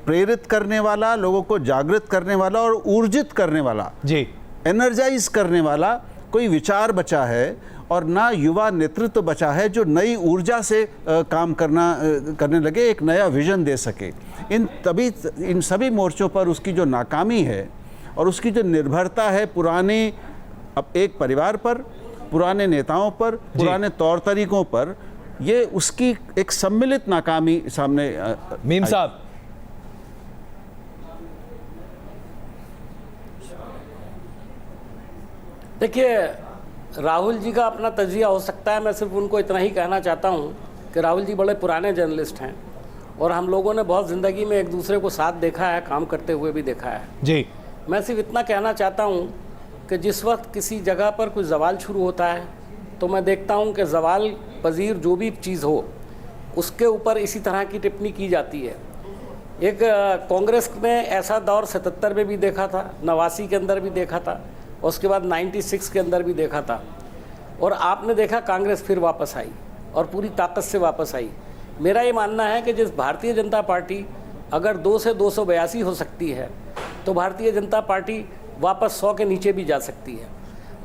Speaker 5: प्रेरित करने वाला, लोगों को जागृत करने वाला और ऊर्जित करने वाला जी, एनर्जाइज करने वाला कोई विचार बचा है, और ना युवा नेतृत्व बचा है जो नई ऊर्जा से काम करने लगे, एक नया विजन दे सके। इन सभी मोर्चों पर उसकी जो नाकामी है और उसकी जो निर्भरता है पुराने एक परिवार पर, पुराने नेताओं पर, पुराने तौर तरीकों पर, ये उसकी एक सम्मिलित नाकामी सामने।
Speaker 1: मीम साहब,
Speaker 3: देखिए, राहुल जी का अपना तजिया हो सकता है, मैं सिर्फ उनको इतना ही कहना चाहता हूं कि राहुल जी बड़े पुराने जर्नलिस्ट हैं और हम लोगों ने बहुत ज़िंदगी में एक दूसरे को साथ देखा है, काम करते हुए भी देखा है जी। मैं सिर्फ इतना कहना चाहता हूं कि जिस वक्त किसी जगह पर कोई जवाल शुरू होता है तो मैं देखता हूं कि जवाल पजीर जो भी चीज़ हो उसके ऊपर इसी तरह की टिप्पणी की जाती है। एक कांग्रेस में ऐसा दौर 77 में भी देखा था, 89 के अंदर भी देखा था, और उसके बाद 96 के अंदर भी देखा था, और आपने देखा कांग्रेस फिर वापस आई और पूरी ताकत से वापस आई। मेरा ये मानना है कि जिस भारतीय जनता पार्टी अगर 2 से 282 हो सकती है तो भारतीय जनता पार्टी वापस 100 के नीचे भी जा सकती है।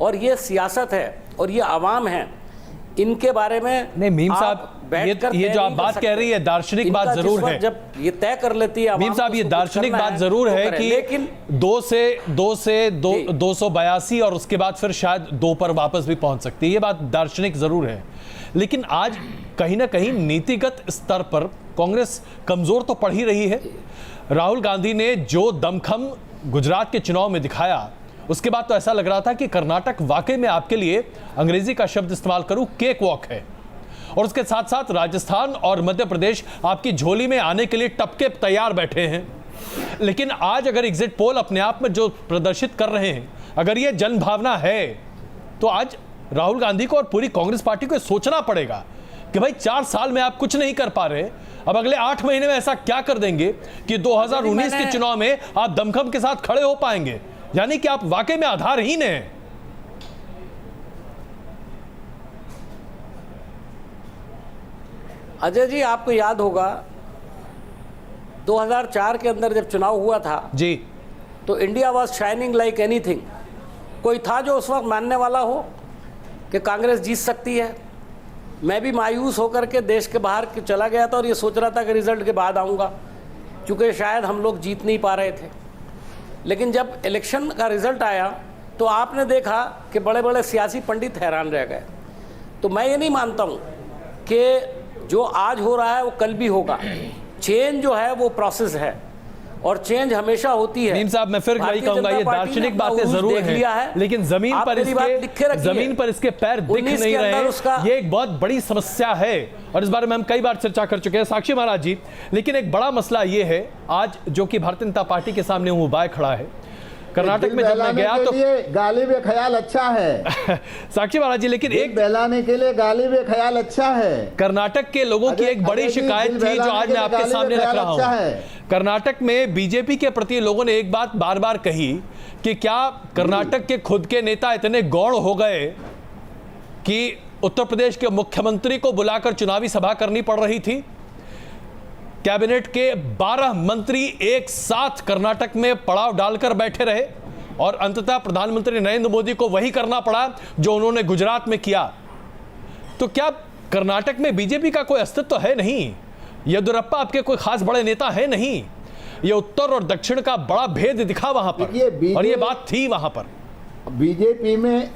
Speaker 3: और ये सियासत है और ये आवाम है, इनके बारे में
Speaker 1: नहीं मीम साहब, ये जो आप बात कह रही है दार्शनिक बात जरूर है।
Speaker 3: जब ये तय कर लेती है
Speaker 1: मीम साहब, ये दार्शनिक बात जरूर है कि
Speaker 3: लेकिन
Speaker 1: 2 से 282 और उसके बाद फिर शायद 2 पर वापस भी पहुंच सकती है, ये बात दार्शनिक जरूर है। लेकिन आज कहीं ना कहीं नीतिगत स्तर पर कांग्रेस कमजोर तो पड़ ही रही है। राहुल गांधी ने जो दमखम गुजरात के चुनाव में दिखाया, उसके बाद तो ऐसा लग रहा था कि कर्नाटक वाकई में आपके लिए, अंग्रेजी का शब्द इस्तेमाल करूं, केक वॉक है। और उसके साथ साथ राजस्थान और मध्य प्रदेश आपकी झोली में आने के लिए टपके तैयार बैठे हैं। लेकिन आज अगर एग्जिट पोल अपने आप में जो प्रदर्शित कर रहे हैं, अगर ये जन भावना है, तो आज राहुल गांधी को और पूरी कांग्रेस पार्टी को सोचना पड़ेगा कि भाई 4 साल में आप कुछ नहीं कर पा रहे, अब अगले 8 महीने में ऐसा क्या कर देंगे कि 2019 के चुनाव में आप दमखम के साथ खड़े हो पाएंगे। यानी कि आप वाकई में आधारहीन हैं।
Speaker 3: अजय जी, आपको याद होगा 2004 के अंदर जब चुनाव हुआ था
Speaker 1: जी,
Speaker 3: तो India was shining like anything. कोई था जो उस वक्त मानने वाला हो कि कांग्रेस जीत सकती है? मैं भी मायूस होकर के देश के बाहर चला गया था और ये सोच रहा था कि रिजल्ट के बाद आऊँगा, क्योंकि शायद हम लोग जीत नहीं पा रहे थे। लेकिन जब इलेक्शन का रिजल्ट आया तो आपने देखा कि बड़े बड़े सियासी पंडित हैरान रह गए। तो मैं ये नहीं मानता हूँ कि जो आज हो रहा है वो कल भी होगा। चेंज जो है वो प्रोसेस है और चेंज हमेशा होती है।
Speaker 1: नीम साहब, मैं फिर वही कहूंगा, ये दार्शनिक बातें जरूर हैं, लेकिन जमीन पर इसके पैर दिख नहीं रहे। ये एक बहुत बड़ी समस्या है और इस बारे में हम कई बार चर्चा कर चुके हैं साक्षी महाराज जी। लेकिन एक बड़ा मसला ये है आज जो कि भारतीय जनता पार्टी के सामने मुंह खड़ा है। कर्नाटक में जब मैं गया तो
Speaker 2: गालिब ख्याल अच्छा है
Speaker 1: साक्षी महाराज जी, लेकिन एक
Speaker 2: बहलाने के लिए गालिब ख्याल अच्छा है।
Speaker 1: कर्नाटक के लोगों की एक बड़ी शिकायत थी जो आज मैं आपके सामने रख रहा हूं। कर्नाटक में बीजेपी के प्रति लोगों ने एक बात बार बार कही कि क्या कर्नाटक के खुद के नेता इतने गौण हो गए कि उत्तर प्रदेश के मुख्यमंत्री को बुलाकर चुनावी सभा करनी पड़ रही थी। कैबिनेट के 12 मंत्री एक साथ कर्नाटक में पड़ाव डालकर बैठे रहे और अंततः प्रधानमंत्री नरेंद्र मोदी को वही करना पड़ा जो उन्होंने गुजरात में किया। तो क्या कर्नाटक में बीजेपी का कोई अस्तित्व है नहीं? येदियुरप्पा आपके कोई खास बड़े नेता है नहीं? ये उत्तर और दक्षिण का बड़ा भेद दिखा वहां पर और ये बात थी वहां पर।
Speaker 2: बीजेपी में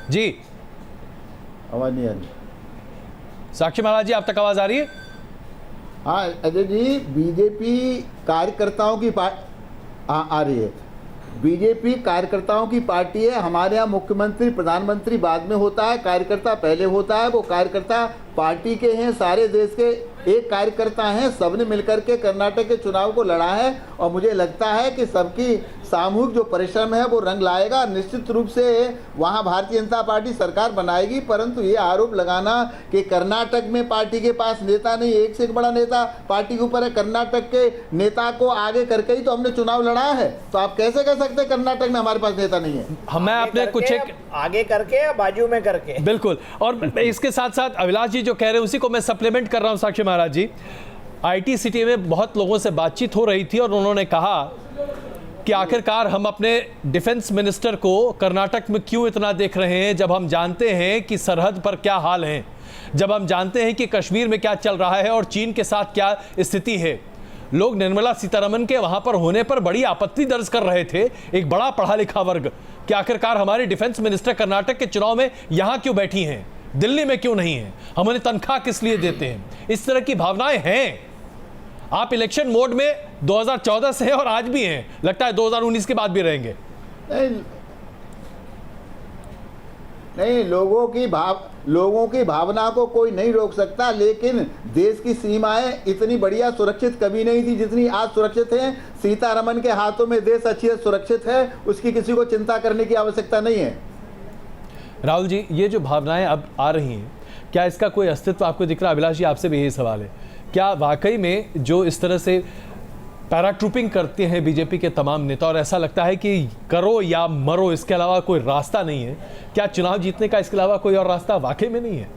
Speaker 1: जी
Speaker 2: आवाज नहीं आ रही।
Speaker 1: साक्षी महाराज जी, आप तक आवाज आ रही है?
Speaker 2: हाँ अजय जी, बीजेपी कार्यकर्ताओं की आ रही है। बीजेपी कार्यकर्ताओं की पार्टी है। हमारे यहाँ मुख्यमंत्री प्रधानमंत्री बाद में होता है, कार्यकर्ता पहले होता है। वो कार्यकर्ता पार्टी के हैं, सारे देश के एक कार्यकर्ता हैं। सबने मिलकर के कर्नाटक के चुनाव को लड़ा है और मुझे लगता है कि सबकी सामूहिक जो परिश्रम है वो रंग लाएगा। निश्चित रूप से वहाँ भारतीय जनता पार्टी सरकार बनाएगी। परंतु ये आरोप लगाना कि कर्नाटक में पार्टी के पास नेता नहीं, एक से एक बड़ा नेता पार्टी के ऊपर है, कर्नाटक के नेता को आगे करके ही तो हमने चुनाव लड़ा है। तो आप कैसे कह सकते हैं कर्नाटक में हमारे पास नेता नहीं है?
Speaker 1: मैं अपने कुछ एक
Speaker 6: आगे करके या बाजू में करके,
Speaker 1: बिल्कुल। और इसके साथ साथ अभिलाष जी जो कह रहे हैं उसी को मैं सप्लीमेंट कर रहा हूं साक्षी महाराज जी। आईटी सिटी में बहुत लोगों से बातचीत हो रही थी और उन्होंने कहा कि आखिरकार हम अपने डिफेंस मिनिस्टर को कर्नाटक में क्यों इतना देख रहे हैं, जब हम जानते हैं कि सरहद पर क्या हाल है, जब हम जानते हैं कि कश्मीर में क्या चल रहा है और चीन के साथ क्या स्थिति है। लोग निर्मला सीतारमण के वहां पर होने पर बड़ी आपत्ति दर्ज कर रहे थे, एक बड़ा पढ़ा लिखा वर्ग, कि आखिरकार हमारे डिफेंस मिनिस्टर कर्नाटक के चुनाव में यहां क्यों बैठी हैं, दिल्ली में क्यों नहीं है, हम उन्हें तनख्वाह किस लिए देते हैं। इस तरह की भावनाएं हैं। आप इलेक्शन मोड में 2014 से हैं और आज भी हैं, लगता है 2019 के बाद भी रहेंगे।
Speaker 2: नहीं, लोगों की लोगों की भावना को कोई नहीं रोक सकता, लेकिन देश की सीमाएं इतनी बढ़िया सुरक्षित कभी नहीं थी जितनी आज सुरक्षित हैं। सीतारमण के हाथों में देश अच्छी सुरक्षित है, उसकी किसी को चिंता करने की आवश्यकता नहीं है।
Speaker 1: राहुल जी, ये जो भावनाएं अब आ रही हैं, क्या इसका कोई अस्तित्व आपको दिख रहा है? अभिलाष जी, आपसे भी यही सवाल है, क्या वाकई में जो इस तरह से पैराट्रूपिंग करते हैं बीजेपी के तमाम नेता, और ऐसा लगता है कि करो या मरो, इसके अलावा कोई रास्ता नहीं है, क्या चुनाव जीतने का इसके अलावा कोई और रास्ता वाकई में नहीं है?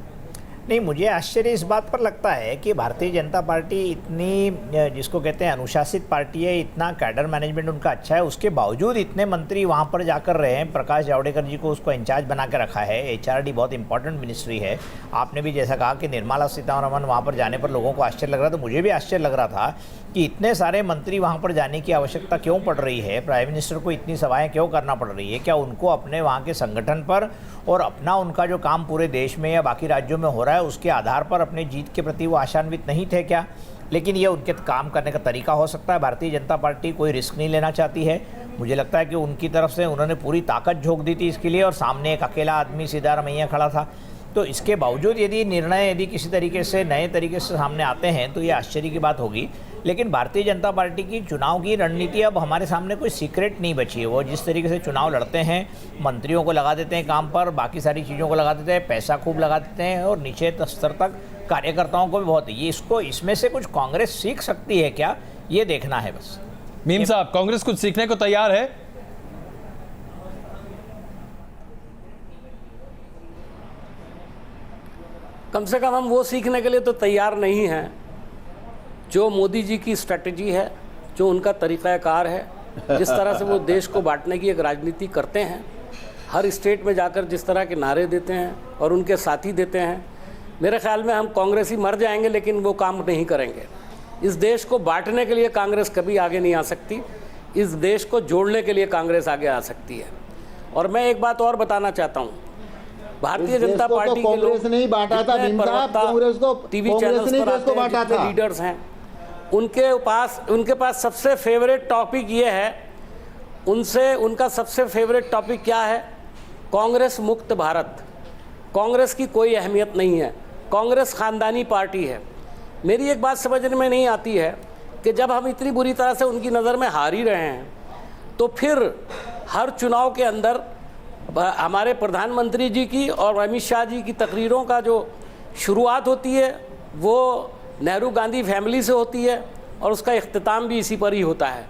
Speaker 6: नहीं, मुझे आश्चर्य इस बात पर लगता है कि भारतीय जनता पार्टी इतनी, जिसको कहते हैं अनुशासित पार्टी है, इतना कैडर मैनेजमेंट उनका अच्छा है, उसके बावजूद इतने मंत्री वहाँ पर जाकर रहे हैं। प्रकाश जावड़ेकर जी को उसको इंचार्ज बना के रखा है। HRD बहुत इंपॉर्टेंट मिनिस्ट्री है। आपने भी जैसा कहा कि निर्मला सीतारमण वहाँ पर जाने पर लोगों को आश्चर्य लग रहा था, तो मुझे भी आश्चर्य लग रहा था कि इतने सारे मंत्री वहाँ पर जाने की आवश्यकता क्यों पड़ रही है, प्राइम मिनिस्टर को इतनी सभाएं क्यों करना पड़ रही है। क्या उनको अपने वहाँ के संगठन पर और अपना उनका जो काम पूरे देश में या बाकी राज्यों में हो रहा है उसके आधार पर अपने जीत के प्रति वो आशान्वित नहीं थे क्या? लेकिन ये उनके काम करने का तरीका हो सकता है। भारतीय जनता पार्टी कोई रिस्क नहीं लेना चाहती है। मुझे लगता है कि उनकी तरफ से उन्होंने पूरी ताकत झोंक दी थी इसके लिए, और सामने एक अकेला आदमी सिद्धारमैया खड़ा था। तो इसके बावजूद यदि निर्णय किसी तरीके से नए तरीके से सामने आते हैं तो ये आश्चर्य की बात होगी। लेकिन भारतीय जनता पार्टी की चुनाव की रणनीति अब हमारे सामने कोई सीक्रेट नहीं बची है। वो जिस तरीके से चुनाव लड़ते हैं, मंत्रियों को लगा देते हैं काम पर, बाकी सारी चीज़ों को लगा देते हैं, पैसा खूब लगा देते हैं, और नीचे स्तर तक कार्यकर्ताओं को भी बहुत, ये इसमें से कुछ कांग्रेस सीख सकती है क्या, ये देखना है बस।
Speaker 1: मीम साहब, कांग्रेस कुछ सीखने को तैयार है?
Speaker 3: कम से कम हम वो सीखने के लिए तो तैयार नहीं हैं जो मोदी जी की स्ट्रेटजी है, जो उनका तरीक़ाकार है, जिस तरह से वो देश को बांटने की एक राजनीति करते हैं, हर स्टेट में जाकर जिस तरह के नारे देते हैं और उनके साथी देते हैं। मेरे ख्याल में हम कांग्रेसी मर जाएंगे लेकिन वो काम नहीं करेंगे। इस देश को बांटने के लिए कांग्रेस कभी आगे नहीं आ सकती, इस देश को जोड़ने के लिए कांग्रेस आगे आ सकती है। और मैं एक बात और बताना चाहता हूँ, भारतीय जनता पार्टी के लोग
Speaker 2: नहीं बांटा था, कांग्रेस को
Speaker 3: टीवी चैनल्स पर आते हैं, जितने लीडर्स हैं, उनके पास सबसे फेवरेट टॉपिक ये है, उनका सबसे फेवरेट टॉपिक क्या है? कांग्रेस मुक्त भारत। कांग्रेस की कोई अहमियत नहीं है, कांग्रेस खानदानी पार्टी है। मेरी एक बात समझने में नहीं आती है कि जब हम इतनी बुरी तरह से उनकी नज़र में हार ही रहे हैं, तो फिर हर चुनाव के अंदर हमारे प्रधानमंत्री जी की और अमित शाह जी की तकरीरों का जो शुरुआत होती है वो नेहरू गांधी फैमिली से होती है, और उसका इख्तिताम भी इसी पर ही होता है।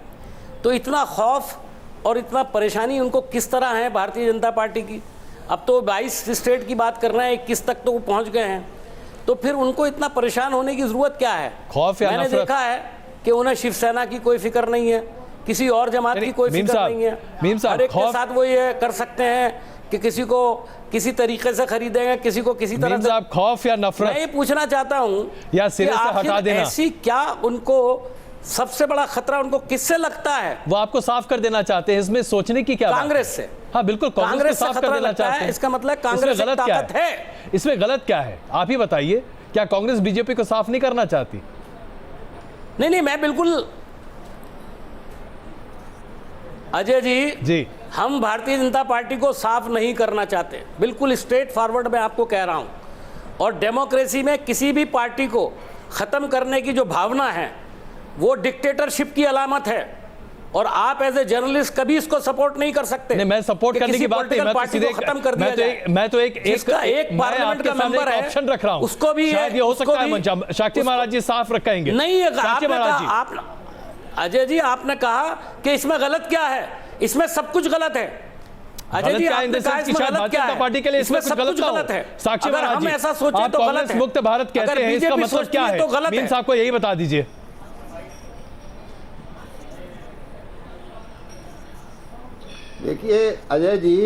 Speaker 3: तो इतना खौफ और इतना परेशानी उनको किस तरह है भारतीय जनता पार्टी की? अब तो 22 स्टेट की बात कर रहे हैं, 21 तक तो वो पहुँच गए हैं, तो फिर उनको इतना परेशान होने की ज़रूरत क्या है?
Speaker 1: खौफ या
Speaker 3: मैंने देखा है कि उन्हें शिवसेना की कोई फिक्र नहीं है, किसी और जमात की कोई फिक्र नहीं है। हर एक के साथ वो ये कर सकते हैं कि किसी को किसी तरीके से खरीदेंगे, किसी को किसी तरह से।
Speaker 1: खौफ या नफरत?
Speaker 3: मैं ये पूछना चाहता हूं
Speaker 1: या सिरे से हटा देना,
Speaker 3: ऐसी क्या उनको सबसे बड़ा खतरा उनको किससे लगता है?
Speaker 1: वो आपको साफ कर देना चाहते हैं, इसमें सोचने की क्या?
Speaker 3: कांग्रेस से।
Speaker 1: हाँ बिल्कुल, कांग्रेस को साफ कर देना चाहते हैं।
Speaker 3: इसका मतलब कांग्रेस एक ताकत है।
Speaker 1: इसमें गलत क्या है, आप ही बताइए। क्या कांग्रेस बीजेपी को साफ नहीं करना चाहती?
Speaker 3: नहीं, मैं बिल्कुल, अजय जी, हम भारतीय जनता पार्टी को साफ नहीं करना चाहते, बिल्कुल स्ट्रेट फॉरवर्ड मैं आपको कह रहा हूं। और डेमोक्रेसी में किसी भी पार्टी को ख़त्म करने की जो भावना है वो डिक्टेटरशिप की अलामत है, और आप एज ए जर्नलिस्ट कभी इसको सपोर्ट नहीं कर सकते।
Speaker 1: नहीं, मैं सपोर्ट करने की बात नहीं, मैं तो सीधे
Speaker 3: खत्म कर दिया जाए।
Speaker 1: मैं तो एक
Speaker 3: पार्लियामेंट का मेंबर है,
Speaker 1: ऑप्शन रख रहा हूं,
Speaker 3: उसको भी
Speaker 1: शायद ये हो सकता है साक्षी महाराज जी साफ रखेंगे।
Speaker 3: नहीं, अजय जी आपने कहा कि इसमें गलत क्या है? इसमें सब कुछ गलत है। अजय जी आपने कहा इसमें गलत क्या है?
Speaker 1: पार्टी के लिए
Speaker 3: इसमें सब कुछ गलत है।
Speaker 1: साक्षी महाराज जी,
Speaker 3: हम ऐसा सोचे तो गलत है।
Speaker 1: मुक्त भारत कहते हैं, इसका मतलब क्या है? मीम साहब को यही बता दीजिए।
Speaker 2: देखिए अजय जी,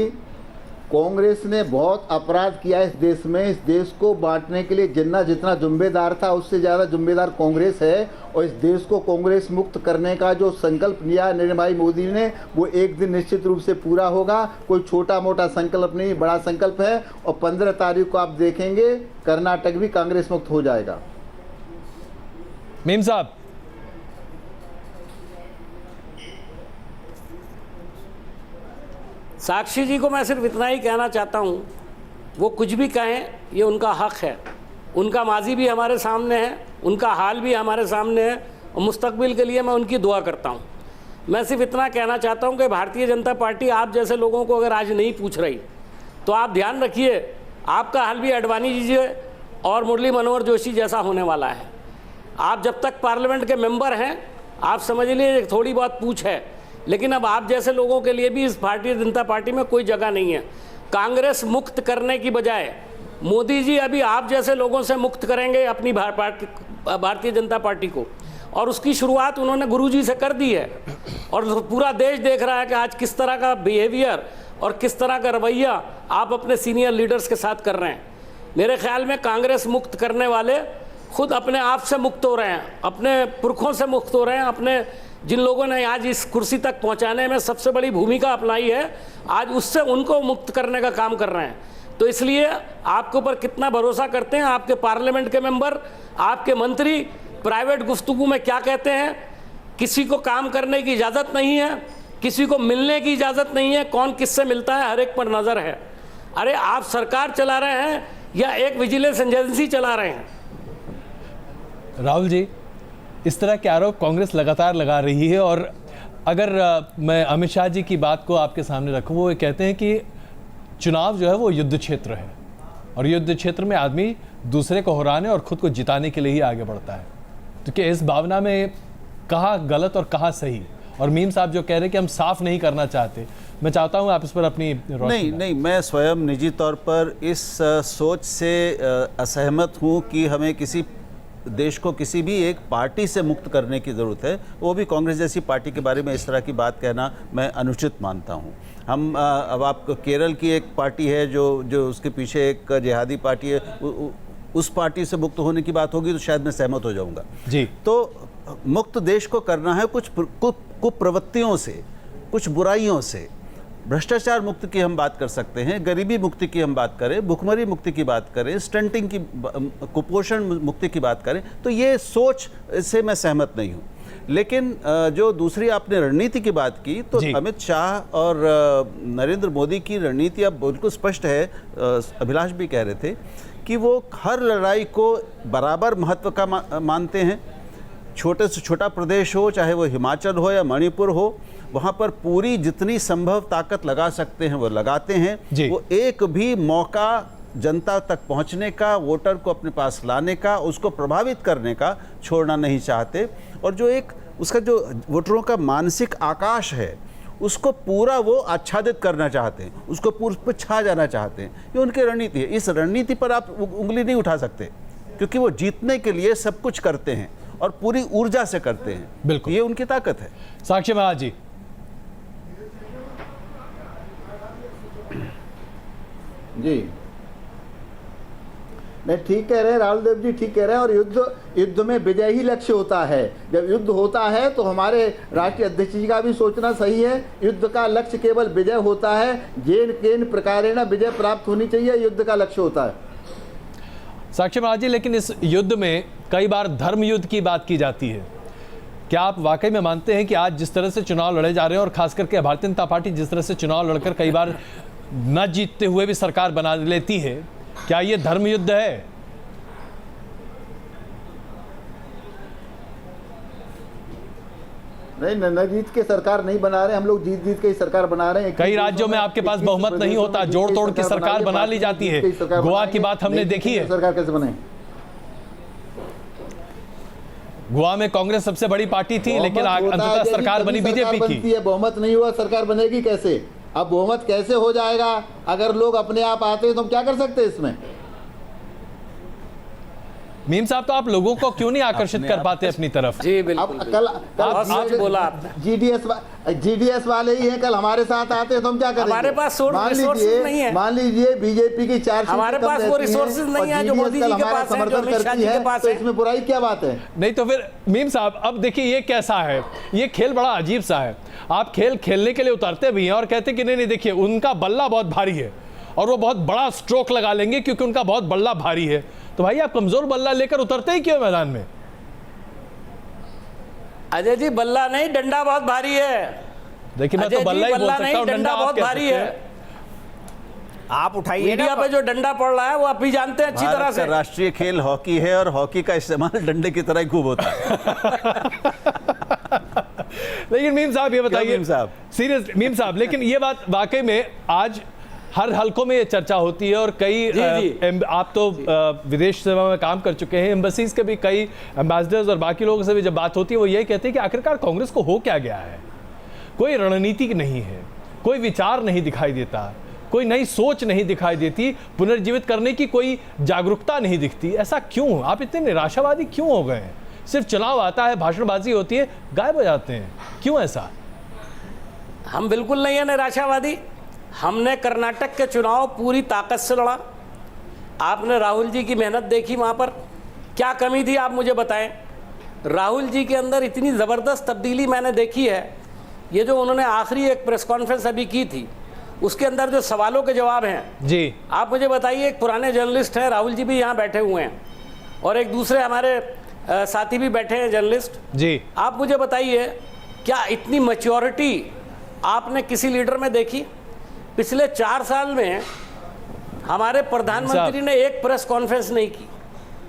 Speaker 2: कांग्रेस ने बहुत अपराध किया इस देश में। इस देश को बांटने के लिए जितना जिम्मेदार था उससे ज़्यादा जिम्मेदार कांग्रेस है, और इस देश को कांग्रेस मुक्त करने का जो संकल्प लिया नरेंद्र भाई मोदी ने, वो एक दिन निश्चित रूप से पूरा होगा। कोई छोटा मोटा संकल्प नहीं, बड़ा संकल्प है। और 15 तारीख को आप देखेंगे कर्नाटक भी कांग्रेस मुक्त हो जाएगा।
Speaker 1: मीम साहब,
Speaker 3: साक्षी जी को मैं सिर्फ इतना ही कहना चाहता हूं वो कुछ भी कहें, ये उनका हक है। उनका माजी भी हमारे सामने है, उनका हाल भी हमारे सामने है, और मुस्तकबिल के लिए मैं उनकी दुआ करता हूँ। मैं सिर्फ इतना कहना चाहता हूँ कि भारतीय जनता पार्टी आप जैसे लोगों को अगर आज नहीं पूछ रही, तो आप ध्यान रखिए, आपका हाल भी अडवाणी जी और मुरली मनोहर जोशी जैसा होने वाला है। आप जब तक पार्लियामेंट के मेंबर हैं, आप समझ लीजिए थोड़ी बहुत पूछ है, लेकिन अब आप जैसे लोगों के लिए भी इस भारतीय जनता पार्टी में कोई जगह नहीं है। कांग्रेस मुक्त करने की बजाय मोदी जी अभी आप जैसे लोगों से मुक्त करेंगे अपनी भारतीय जनता पार्टी को, और उसकी शुरुआत उन्होंने गुरुजी से कर दी है। और पूरा देश देख रहा है कि आज किस तरह का बिहेवियर और किस तरह का रवैया आप अपने सीनियर लीडर्स के साथ कर रहे हैं। मेरे ख्याल में कांग्रेस मुक्त करने वाले खुद अपने आप से मुक्त हो रहे हैं, अपने पुरखों से मुक्त हो रहे हैं, अपने जिन लोगों ने आज इस कुर्सी तक पहुंचाने में सबसे बड़ी भूमिका अपनाई है, आज उससे उनको मुक्त करने का काम कर रहे हैं। तो इसलिए आपके ऊपर कितना भरोसा करते हैं आपके पार्लियामेंट के मेंबर, आपके मंत्री प्राइवेट गुफ्तगू में क्या कहते हैं। किसी को काम करने की इजाज़त नहीं है, किसी को मिलने की इजाज़त नहीं है, कौन किससे मिलता है हर एक पर नज़र है। अरे आप सरकार चला रहे हैं या एक विजिलेंस एजेंसी चला रहे हैं?
Speaker 1: राहुल जी, इस तरह के आरोप कांग्रेस लगातार लगा रही है, और अगर मैं अमित शाह जी की बात को आपके सामने रखूं, वो कहते हैं कि चुनाव जो है वो युद्ध क्षेत्र है, और युद्ध क्षेत्र में आदमी दूसरे को हराने और खुद को जिताने के लिए ही आगे बढ़ता है। तो क्या इस भावना में कहाँ गलत और कहाँ सही? और मीम साहब जो कह रहे हैं कि हम साफ नहीं करना चाहते, मैं चाहता हूं आप इस पर अपनी
Speaker 5: नहीं, मैं स्वयं निजी तौर पर इस सोच से असहमत हूं कि हमें किसी देश को किसी भी एक पार्टी से मुक्त करने की ज़रूरत है, वो भी कांग्रेस जैसी पार्टी के बारे में इस तरह की बात कहना मैं अनुचित मानता हूं। हम अब आप केरल की एक पार्टी है जो उसके पीछे एक जिहादी पार्टी है, उस पार्टी से मुक्त होने की बात होगी तो शायद मैं सहमत हो जाऊंगा
Speaker 1: जी।
Speaker 5: तो मुक्त देश को करना है कुछ कुप्रवृत्तियों से, कुछ बुराइयों से। भ्रष्टाचार मुक्ति की हम बात कर सकते हैं, गरीबी मुक्ति की हम बात करें, भुखमरी मुक्ति की बात करें, स्टंटिंग की, कुपोषण मुक्ति की बात करें, तो ये सोच से मैं सहमत नहीं हूँ। लेकिन जो दूसरी आपने रणनीति की बात की, तो अमित शाह और नरेंद्र मोदी की रणनीति अब बिल्कुल स्पष्ट है। अभिलाष भी कह रहे थे कि वो हर लड़ाई को बराबर महत्व का मानते हैं। छोटे से छोटा प्रदेश हो, चाहे वो हिमाचल हो या मणिपुर हो, वहाँ पर पूरी जितनी संभव ताकत लगा सकते हैं वो लगाते हैं। वो एक भी मौका जनता तक पहुँचने का, वोटर को अपने पास लाने का, उसको प्रभावित करने का छोड़ना नहीं चाहते। और जो एक उसका जो वोटरों का मानसिक आकाश है, उसको पूरा वो आच्छादित करना चाहते हैं, उसको पूरा पर छा जाना चाहते हैं। ये उनकी रणनीति है। इस रणनीति पर आप उंगली नहीं उठा सकते, क्योंकि वो जीतने के लिए सब कुछ करते हैं और पूरी ऊर्जा से करते हैं।
Speaker 1: बिल्कुल,
Speaker 5: ये उनकी ताकत है।
Speaker 1: साक्षी महाराज जी,
Speaker 2: जी नहीं, ठीक कह रहे हैं राहुल देव जी, ठीक कह रहे हैं। और युद्ध में विजय ही लक्ष्य होता है। जब युद्ध होता है तो हमारे राष्ट्रीय अध्यक्ष जी का भी सोचना सही है। युद्ध का लक्ष्य केवल विजय होता है। जेन केन प्रकारेण विजय प्राप्त होनी चाहिए, युद्ध का लक्ष्य होता है।
Speaker 1: साक्षी महाराज जी, लेकिन इस युद्ध में कई बार धर्म युद्ध की बात की जाती है। क्या आप वाकई में मानते हैं कि आज जिस तरह से चुनाव लड़े जा रहे हैं, और खास करके भारतीय जनता पार्टी जिस तरह से चुनाव लड़कर कई बार न जीतते हुए भी सरकार बना लेती है, क्या ये धर्म युद्ध है?
Speaker 2: नहीं, न जीत के सरकार नहीं बना रहे हम लोग, जीत जीत के ही सरकार बना रहे हैं।
Speaker 1: कई राज्यों में आपके पास बहुमत नहीं होता, जोड़ तोड़ की सरकार बना ली जाती है। गोवा की बात हमने देखी है।
Speaker 2: सरकार कैसे बने?
Speaker 1: गोवा में कांग्रेस सबसे बड़ी पार्टी थी, लेकिन अंततः सरकार बनी बीजेपी की।
Speaker 2: बहुमत नहीं हुआ, सरकार बनेगी कैसे? अब बहुमत कैसे हो जाएगा? अगर लोग अपने आप आते हैं तो हम क्या कर सकते हैं इसमें?
Speaker 1: मीम साहब, तो आप लोगों को क्यों नहीं आकर्षित कर पाते अपनी तरफ?
Speaker 3: जी बिल्कुल,
Speaker 2: कल
Speaker 3: आज बोला आपने।
Speaker 2: जीडीएस वाले ही हैं, कल हमारे साथ आते हैं तो हम क्या करेंगे?
Speaker 3: हमारे पास रिसोर्सेज नहीं है।
Speaker 2: मान लीजिए बीजेपी की 4
Speaker 3: हमारे पास वो रिसोर्सेज नहीं है जो मोदी जी के पास है, जो अमित शाह जी के पास है।
Speaker 2: तो इसमें बुराई क्या बात है?
Speaker 1: नहीं तो फिर मीम साहब, अब देखिए ये कैसा है, ये खेल बड़ा अजीब सा है। आप खेल खेलने के लिए उतरते भी हैं और कहते कि नहीं देखिए उनका बल्ला बहुत भारी है और वो बहुत बड़ा स्ट्रोक लगा लेंगे क्योंकि उनका बहुत बल्ला भारी है। तो भाई आप कमजोर बल्ला लेकर उतरते ही क्यों मैदान में?
Speaker 3: अजय जी, बल्ला नहीं, डंडा बहुत भारी है।
Speaker 1: देखिए मैं तो बल्ला ही बोल सकता हूं,
Speaker 3: डंडा बहुत भारी है।
Speaker 6: आप उठाइए
Speaker 3: मीडिया पे जो डंडा पड़ रहा है वो आप भी जानते हैं अच्छी तरह
Speaker 5: भारत
Speaker 3: से।
Speaker 5: का राष्ट्रीय खेल हॉकी है और हॉकी का इस्तेमाल डंडे की तरह ही खूब होता है।
Speaker 1: लेकिन मीम साहब ये बताइए,
Speaker 5: मीम साहब?
Speaker 1: सीरियस मीम साहब, लेकिन ये बात वाकई में आज हर हलकों में ये चर्चा होती है और कई आप तो विदेश सेवा में काम कर चुके हैं, एम्बेसीज के भी कई एम्बेसडर्स और बाकी लोगों से भी जब बात होती है वो यही कहते हैं कि आखिरकार कांग्रेस को हो क्या गया है। कोई रणनीति नहीं है, कोई विचार नहीं दिखाई देता, कोई नई सोच नहीं दिखाई देती, पुनर्जीवित करने की कोई जागरूकता नहीं दिखती। ऐसा क्यों? आप इतने निराशावादी क्यों हो गए हैं? सिर्फ चुनाव आता है, भाषणबाजी होती है, गायब हो जाते हैं, क्यों ऐसा?
Speaker 3: हम बिल्कुल नहीं है निराशावादी। हमने कर्नाटक के चुनाव पूरी ताकत से लड़ा। आपने राहुल जी की मेहनत देखी, वहाँ पर क्या कमी थी आप मुझे बताएं। राहुल जी के अंदर इतनी ज़बरदस्त तब्दीली मैंने देखी है। ये जो उन्होंने आखिरी एक प्रेस कॉन्फ्रेंस अभी की थी, उसके अंदर जो सवालों के जवाब हैं
Speaker 1: जी,
Speaker 3: आप मुझे बताइए। एक पुराने जर्नलिस्ट हैं, राहुल जी भी यहाँ बैठे हुए हैं और एक दूसरे हमारे साथी भी बैठे हैं जर्नलिस्ट
Speaker 1: जी।
Speaker 3: आप मुझे बताइए, क्या इतनी मैच्योरिटी आपने किसी लीडर में देखी? पिछले 4 साल में हमारे प्रधानमंत्री ने एक प्रेस कॉन्फ्रेंस नहीं की।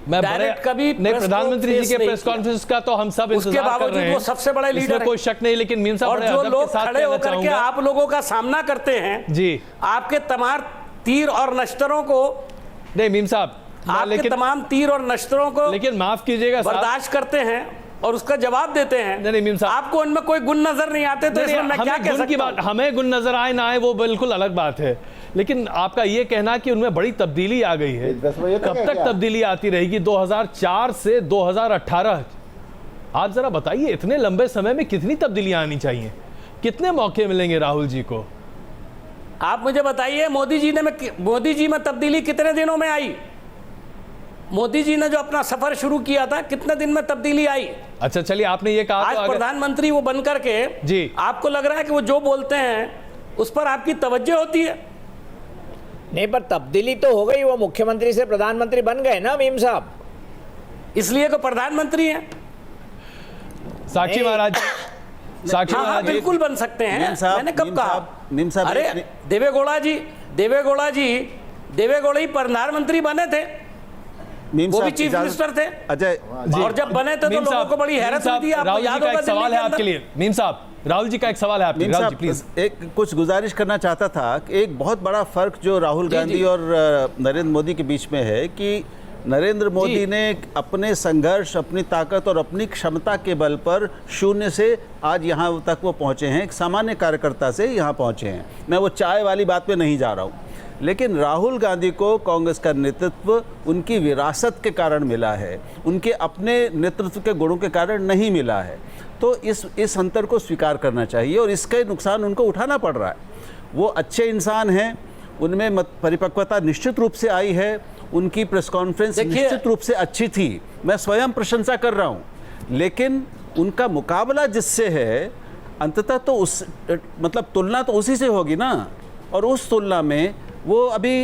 Speaker 1: मैं
Speaker 3: डायरेक्ट कभी
Speaker 1: नहीं, प्रधानमंत्री जी के
Speaker 3: नहीं
Speaker 1: प्रेस
Speaker 3: किया।
Speaker 1: कॉन्फ्रेंस का तो हम सब
Speaker 3: उसके
Speaker 1: इंतजार कर
Speaker 3: बावजूद
Speaker 1: रहे हैं,
Speaker 3: वो सबसे बड़े लीडर
Speaker 1: इसमें
Speaker 3: हैं।
Speaker 1: कोई शक नहीं, लेकिन मीम साहब
Speaker 3: और
Speaker 1: बड़े
Speaker 3: जो
Speaker 1: अदब के
Speaker 3: लोग
Speaker 1: साथ
Speaker 3: खड़े
Speaker 1: कहना
Speaker 3: होकर के
Speaker 1: चाहूंगा।
Speaker 3: आप लोगों का सामना करते हैं
Speaker 1: जी,
Speaker 3: आपके तमाम तीर और नश्तरों को,
Speaker 1: नहीं मीम साहब,
Speaker 3: आपके
Speaker 1: लेकिन
Speaker 3: तमाम तीर और नश्तरों को
Speaker 1: लेकिन माफ कीजिएगा साहब,
Speaker 3: बर्दाश्त करते हैं और उसका जवाब देते हैं।
Speaker 1: नहीं मीम साहब,
Speaker 3: आपको उनमें कोई गुण नजर नहीं आते, तो इसमें मैं क्या कह सकता हूं?
Speaker 1: हमें गुण नजर आए ना आए वो बिल्कुल अलग बात है, लेकिन आपका ये कहना कि उनमें बड़ी तब्दीली आ गई है,
Speaker 2: 10 बजे तक
Speaker 1: कब
Speaker 2: है
Speaker 1: तक
Speaker 2: क्या?
Speaker 1: तब्दीली आती रहेगी? 2004 से 2018, आप जरा बताइए, इतने लंबे समय में कितनी तब्दीलियां आनी चाहिए? कितने मौके मिलेंगे राहुल जी को?
Speaker 3: आप मुझे बताइए, मोदी जी में तब्दीली कितने दिनों में आई? मोदी जी ने जो अपना सफर शुरू किया था, कितने दिन में तब्दीली आई?
Speaker 1: अच्छा चलिए, आपने ये कहा
Speaker 3: आज
Speaker 1: तो
Speaker 3: प्रधानमंत्री वो बन करके
Speaker 1: जी,
Speaker 3: आपको लग रहा है कि वो जो बोलते हैं उस पर आपकी तवज्जो होती है?
Speaker 6: नहीं, पर तब्दीली तो हो गई, वो मुख्यमंत्री से प्रधानमंत्री बन गए ना मीम साहब,
Speaker 3: इसलिए को प्रधानमंत्री हैं।
Speaker 1: साक्षी
Speaker 6: नहीं।
Speaker 1: महाराज, साक्षी
Speaker 3: हाँ,
Speaker 1: महाराज,
Speaker 3: बिल्कुल बन सकते हैं।
Speaker 5: नीम साहब,
Speaker 3: मैंने कब
Speaker 5: नीम
Speaker 3: कहा?
Speaker 5: साहब, नीम साहब,
Speaker 3: अरे देवेगौड़ा जी प्रधानमंत्री बने थे,
Speaker 5: मीम
Speaker 3: वो भी
Speaker 5: साहब,
Speaker 3: चीफ
Speaker 5: इजाजत-
Speaker 3: मिनिस्टर थे।
Speaker 5: अजय
Speaker 3: और जब बने थे तो
Speaker 1: मीम
Speaker 3: लोगों
Speaker 1: साहब,
Speaker 3: को बड़ी
Speaker 1: मीम
Speaker 3: हैरत
Speaker 1: साहब,
Speaker 3: हुई थी। आपको
Speaker 1: राहुल जी
Speaker 3: याद
Speaker 1: का
Speaker 3: होगा
Speaker 1: एक सवाल
Speaker 3: दिल्ली
Speaker 1: है
Speaker 3: के
Speaker 1: आपके
Speaker 3: अंदर।
Speaker 1: लिए। मीम साहब, राहुल जी का एक सवाल है आपके लिए,
Speaker 5: मीम
Speaker 1: राहुल जी
Speaker 5: साहब,
Speaker 1: प्लीज।
Speaker 5: एक कुछ गुजारिश करना चाहता था कि एक बहुत बड़ा फर्क जो राहुल
Speaker 3: जी,
Speaker 5: गांधी
Speaker 3: जी।
Speaker 5: और नरेंद्र मोदी के बीच में है कि नरेंद्र मोदी
Speaker 3: जी।
Speaker 5: ने अपने संघर्ष, अपनी ताकत और अपनी क्षमता के बल पर शून्य से आज यहाँ तक वो पहुँचे हैं, एक सामान्य कार्यकर्ता से यहाँ पहुँचे हैं। मैं वो चाय वाली बात पे नहीं जा रहा हूँ, लेकिन राहुल गांधी को कांग्रेस का नेतृत्व उनकी विरासत के कारण मिला है, उनके अपने नेतृत्व के गुणों के कारण नहीं मिला है। तो इस अंतर को स्वीकार करना चाहिए और इसका नुकसान उनको उठाना पड़ रहा है। वो अच्छे इंसान हैं, उनमें परिपक्वता निश्चित रूप से आई है, उनकी प्रेस कॉन्फ्रेंस निश्चित रूप से अच्छी थी, मैं स्वयं प्रशंसा कर रहा हूँ, लेकिन उनका मुकाबला जिससे है अंततः तो उस मतलब तुलना तो उसी से होगी ना, और उस तुलना में वो अभी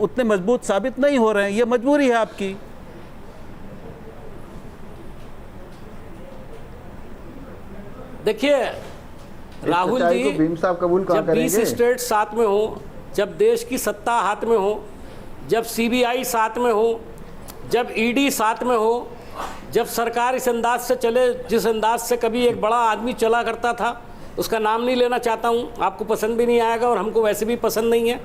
Speaker 5: उतने मजबूत साबित नहीं हो रहे हैं। ये मजबूरी है आपकी।
Speaker 3: देखिए राहुल
Speaker 2: सच्चाई
Speaker 3: जी,
Speaker 2: को भीम साहब कबूल कहाँ
Speaker 3: जब 20
Speaker 2: करेंगे?
Speaker 3: स्टेट साथ में हो, जब देश की सत्ता हाथ में हो, जब सीबीआई साथ में हो, जब ईडी साथ में हो, जब सरकार इस अंदाज से चले जिस अंदाज से कभी एक बड़ा आदमी चला करता था, उसका नाम नहीं लेना चाहता हूँ, आपको पसंद भी नहीं आएगा और हमको वैसे भी पसंद नहीं है।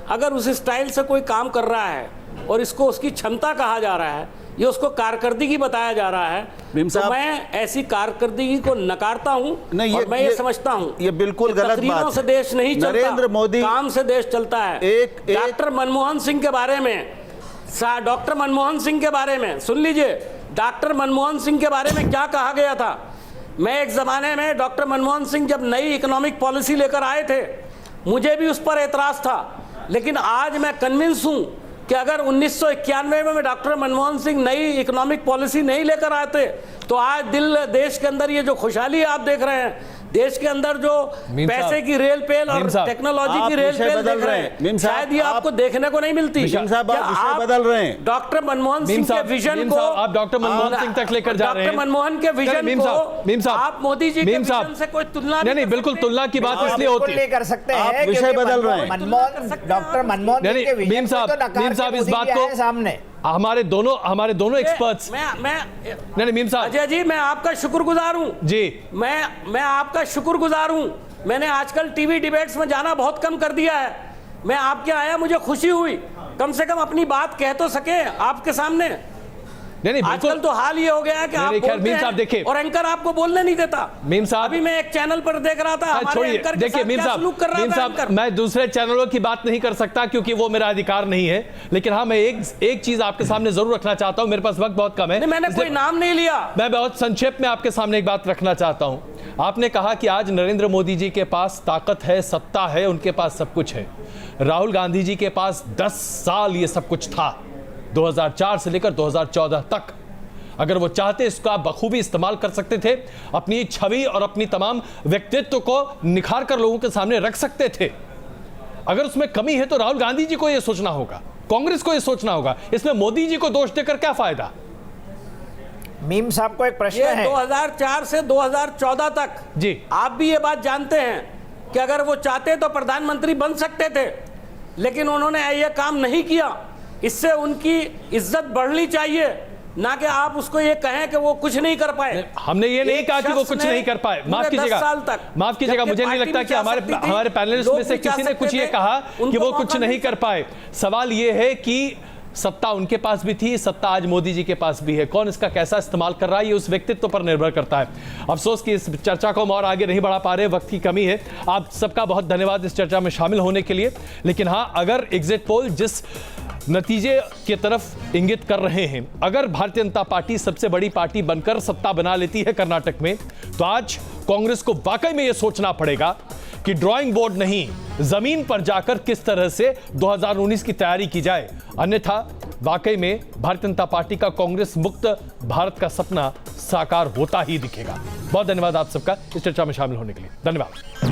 Speaker 3: अगर उस स्टाइल से कोई काम कर रहा है और इसको उसकी क्षमता कहा जा रहा है, ये उसको कारकर्दगी बताया जा रहा है, तो मैं ऐसी कारकर्दगी को नकारता हूँ। और मैं ये समझता हूँ
Speaker 5: ये बिल्कुल
Speaker 3: कि
Speaker 5: गलत
Speaker 3: तकरीरों
Speaker 5: बात
Speaker 3: से
Speaker 5: है।
Speaker 3: देश नहीं चलता,
Speaker 5: नरेंद्र मोदी
Speaker 3: काम से देश चलता है। डॉक्टर मनमोहन सिंह के बारे में, डॉक्टर मनमोहन सिंह के बारे में सुन लीजिए, डॉक्टर मनमोहन सिंह के बारे में क्या कहा गया था। मैं एक ज़माने में डॉक्टर मनमोहन सिंह जब नई इकोनॉमिक पॉलिसी लेकर आए थे, मुझे भी उस पर एतराज़ था, लेकिन आज मैं कन्विंस हूँ कि अगर 1991 में डॉक्टर मनमोहन सिंह नई इकोनॉमिक पॉलिसी नहीं लेकर आते, तो आज देश के अंदर ये जो खुशहाली आप देख रहे हैं, देश के अंदर जो
Speaker 1: मीम साहब,
Speaker 3: पैसे की रेल पेल
Speaker 1: मीम
Speaker 3: और
Speaker 1: साहब,
Speaker 3: टेक्नोलॉजी
Speaker 5: आप
Speaker 3: की रेल
Speaker 5: विषय
Speaker 3: पेल
Speaker 5: बदल
Speaker 3: देख
Speaker 5: रहे
Speaker 3: रहे
Speaker 5: हैं।
Speaker 3: हैं,
Speaker 5: मीम साहब,
Speaker 3: शायद ये
Speaker 5: आप-
Speaker 3: आपको देखने को नहीं मिलती।
Speaker 5: मीम साहब, आप
Speaker 3: क्या
Speaker 5: विषय
Speaker 3: आप
Speaker 5: बदल रहे हैं।
Speaker 3: डॉक्टर मनमोहन
Speaker 1: मीम
Speaker 3: सिंह के
Speaker 1: साहब,
Speaker 3: विजन
Speaker 1: मीम
Speaker 3: को
Speaker 1: साहब, आप डॉक्टर मनमोहन सिंह तक लेकर जा रहे हैं।
Speaker 3: डॉक्टर मनमोहन के विजन
Speaker 1: मीम
Speaker 3: को
Speaker 1: साहब, मीम साहब,
Speaker 3: आप मोदी जी के
Speaker 1: मीम साहब,
Speaker 3: विजन से कोई तुलना
Speaker 1: नहीं,
Speaker 3: कर
Speaker 1: बिल्कुल
Speaker 3: सकते।
Speaker 1: तुलना की बात इसलिए होती
Speaker 6: बिल्कुल
Speaker 1: है।
Speaker 6: नहीं कर सकते
Speaker 5: आप
Speaker 6: हैं
Speaker 5: विषय
Speaker 6: क्योंकि
Speaker 5: बदल रहे हैं।
Speaker 6: डॉक्टर मनमोहन
Speaker 1: नहीं,
Speaker 6: सिंह के विजन
Speaker 1: मीम
Speaker 6: को
Speaker 1: साहब,
Speaker 6: तो नकार
Speaker 1: मीम
Speaker 6: के
Speaker 1: साहब, इस
Speaker 6: मोदी
Speaker 1: बात
Speaker 6: जी
Speaker 1: को
Speaker 6: आए सामने।
Speaker 1: हमारे दोनों एक्सपर्ट्स,
Speaker 3: मैं
Speaker 1: नहीं मीम साहब
Speaker 3: अजय जी, मैं आपका शुक्रगुजार हूं
Speaker 1: जी,
Speaker 3: मैं आपका शुक्रगुजार हूं। मैंने आजकल टीवी डिबेट्स में जाना बहुत कम कर दिया है। मैं आपके आया, मुझे खुशी हुई, कम से कम अपनी बात कह तो सके आपके सामने।
Speaker 1: नहीं
Speaker 3: आजकल तो हाल ये हो गया है कि आप
Speaker 1: नहीं, खैर,
Speaker 3: बोलते
Speaker 1: मीम साहब,
Speaker 3: हैं
Speaker 1: देखिए।
Speaker 3: और एंकर आपको बोलने नहीं देता।
Speaker 1: मीम साहब,
Speaker 3: अभी मैं एक चैनल पर देख रहा था, हमारे
Speaker 1: छोड़िए,
Speaker 3: एंकर के
Speaker 1: देखिए
Speaker 3: साथ
Speaker 1: मीम
Speaker 3: क्या सलूक कर
Speaker 1: साहब,
Speaker 3: रहा
Speaker 1: मीम
Speaker 3: था
Speaker 1: साहब,
Speaker 3: एंकर।
Speaker 1: मैं दूसरे चैनलों की बात नहीं कर सकता क्योंकि वो मेरा अधिकार नहीं है, लेकिन हाँ, मैं एक चीज आपके सामने जरूर रखना चाहता हूं, मेरे पास वक्त बहुत कम है।
Speaker 3: नहीं, मैंने कोई नाम नहीं लिया।
Speaker 1: मैं बहुत संक्षेप में आपके सामने एक बात रखना चाहता हूं। आपने कहा कि आज नरेंद्र मोदी जी के पास ताकत है, सत्ता है, उनके पास सब कुछ है। राहुल गांधी जी के पास 10 साल ये सब कुछ था, 2004 से लेकर 2014 तक। अगर वो चाहते इसको आप बखूबी इस्तेमाल कर सकते थे, अपनी छवि और अपनी तमाम व्यक्तित्व को निखार कर लोगों के सामने रख सकते थे। अगर उसमें कमी है तो राहुल गांधी जी को यह सोचना होगा, कांग्रेस को यह सोचना होगा। इसमें मोदी जी को दोष देकर क्या फायदा?
Speaker 6: मीम साहब को एक प्रश्न
Speaker 3: ये
Speaker 6: है।
Speaker 3: 2004 से 2014 तक
Speaker 1: जी,
Speaker 3: आप भी ये बात जानते हैं कि अगर वो चाहते तो प्रधानमंत्री बन सकते थे, लेकिन उन्होंने ये काम नहीं किया। इससे उनकी इज्जत बढ़नी चाहिए, ना कि आप उसको ये कहें कि वो कुछ नहीं कर पाए।
Speaker 1: हमने ये नहीं
Speaker 3: एक
Speaker 1: कहा कि वो
Speaker 3: शख्स
Speaker 1: कुछ
Speaker 3: ने
Speaker 1: नहीं कर पाए। माफ
Speaker 3: पूरे 10
Speaker 1: कीजिएगा,
Speaker 3: साल तक,
Speaker 1: माफ कीजिएगा,
Speaker 3: जबकि
Speaker 1: मुझे नहीं
Speaker 3: पार्टी
Speaker 1: लगता
Speaker 3: भी
Speaker 1: कि
Speaker 3: जा
Speaker 1: हमारे
Speaker 3: सकती थी,
Speaker 1: हमारे पैनलिस्ट
Speaker 3: लोग
Speaker 1: में से
Speaker 3: भी जा
Speaker 1: किसी ने कुछ
Speaker 3: सकते
Speaker 1: ये
Speaker 3: थे,
Speaker 1: कहा कि
Speaker 3: उनको
Speaker 1: वो
Speaker 3: मौका
Speaker 1: कुछ नहीं कर पाए। सवाल ये है कि सत्ता उनके पास भी थी, सत्ता आज मोदी जी के पास भी है। कौन इसका कैसा इस्तेमाल कर रहा है, ये उस व्यक्तित्व पर निर्भर करता है। अफसोस कि इस चर्चा को हम और आगे नहीं बढ़ा पा रहे, वक्त की कमी है। आप सबका बहुत धन्यवाद इस चर्चा में शामिल होने के लिए। लेकिन हाँ, अगर एग्जिट पोल जिस नतीजे की तरफ इंगित कर रहे हैं, अगर भारतीय जनता पार्टी सबसे बड़ी पार्टी बनकर सत्ता बना लेती है कर्नाटक में, तो आज कांग्रेस को वाकई में यह सोचना पड़ेगा कि ड्राइंग बोर्ड नहीं, जमीन पर जाकर किस तरह से 2019 की तैयारी की जाए। अन्यथा वाकई में भारतीय जनता पार्टी का कांग्रेस मुक्त भारत का सपना साकार होता ही दिखेगा। बहुत धन्यवाद आप सबका इस चर्चा में शामिल होने के लिए। धन्यवाद।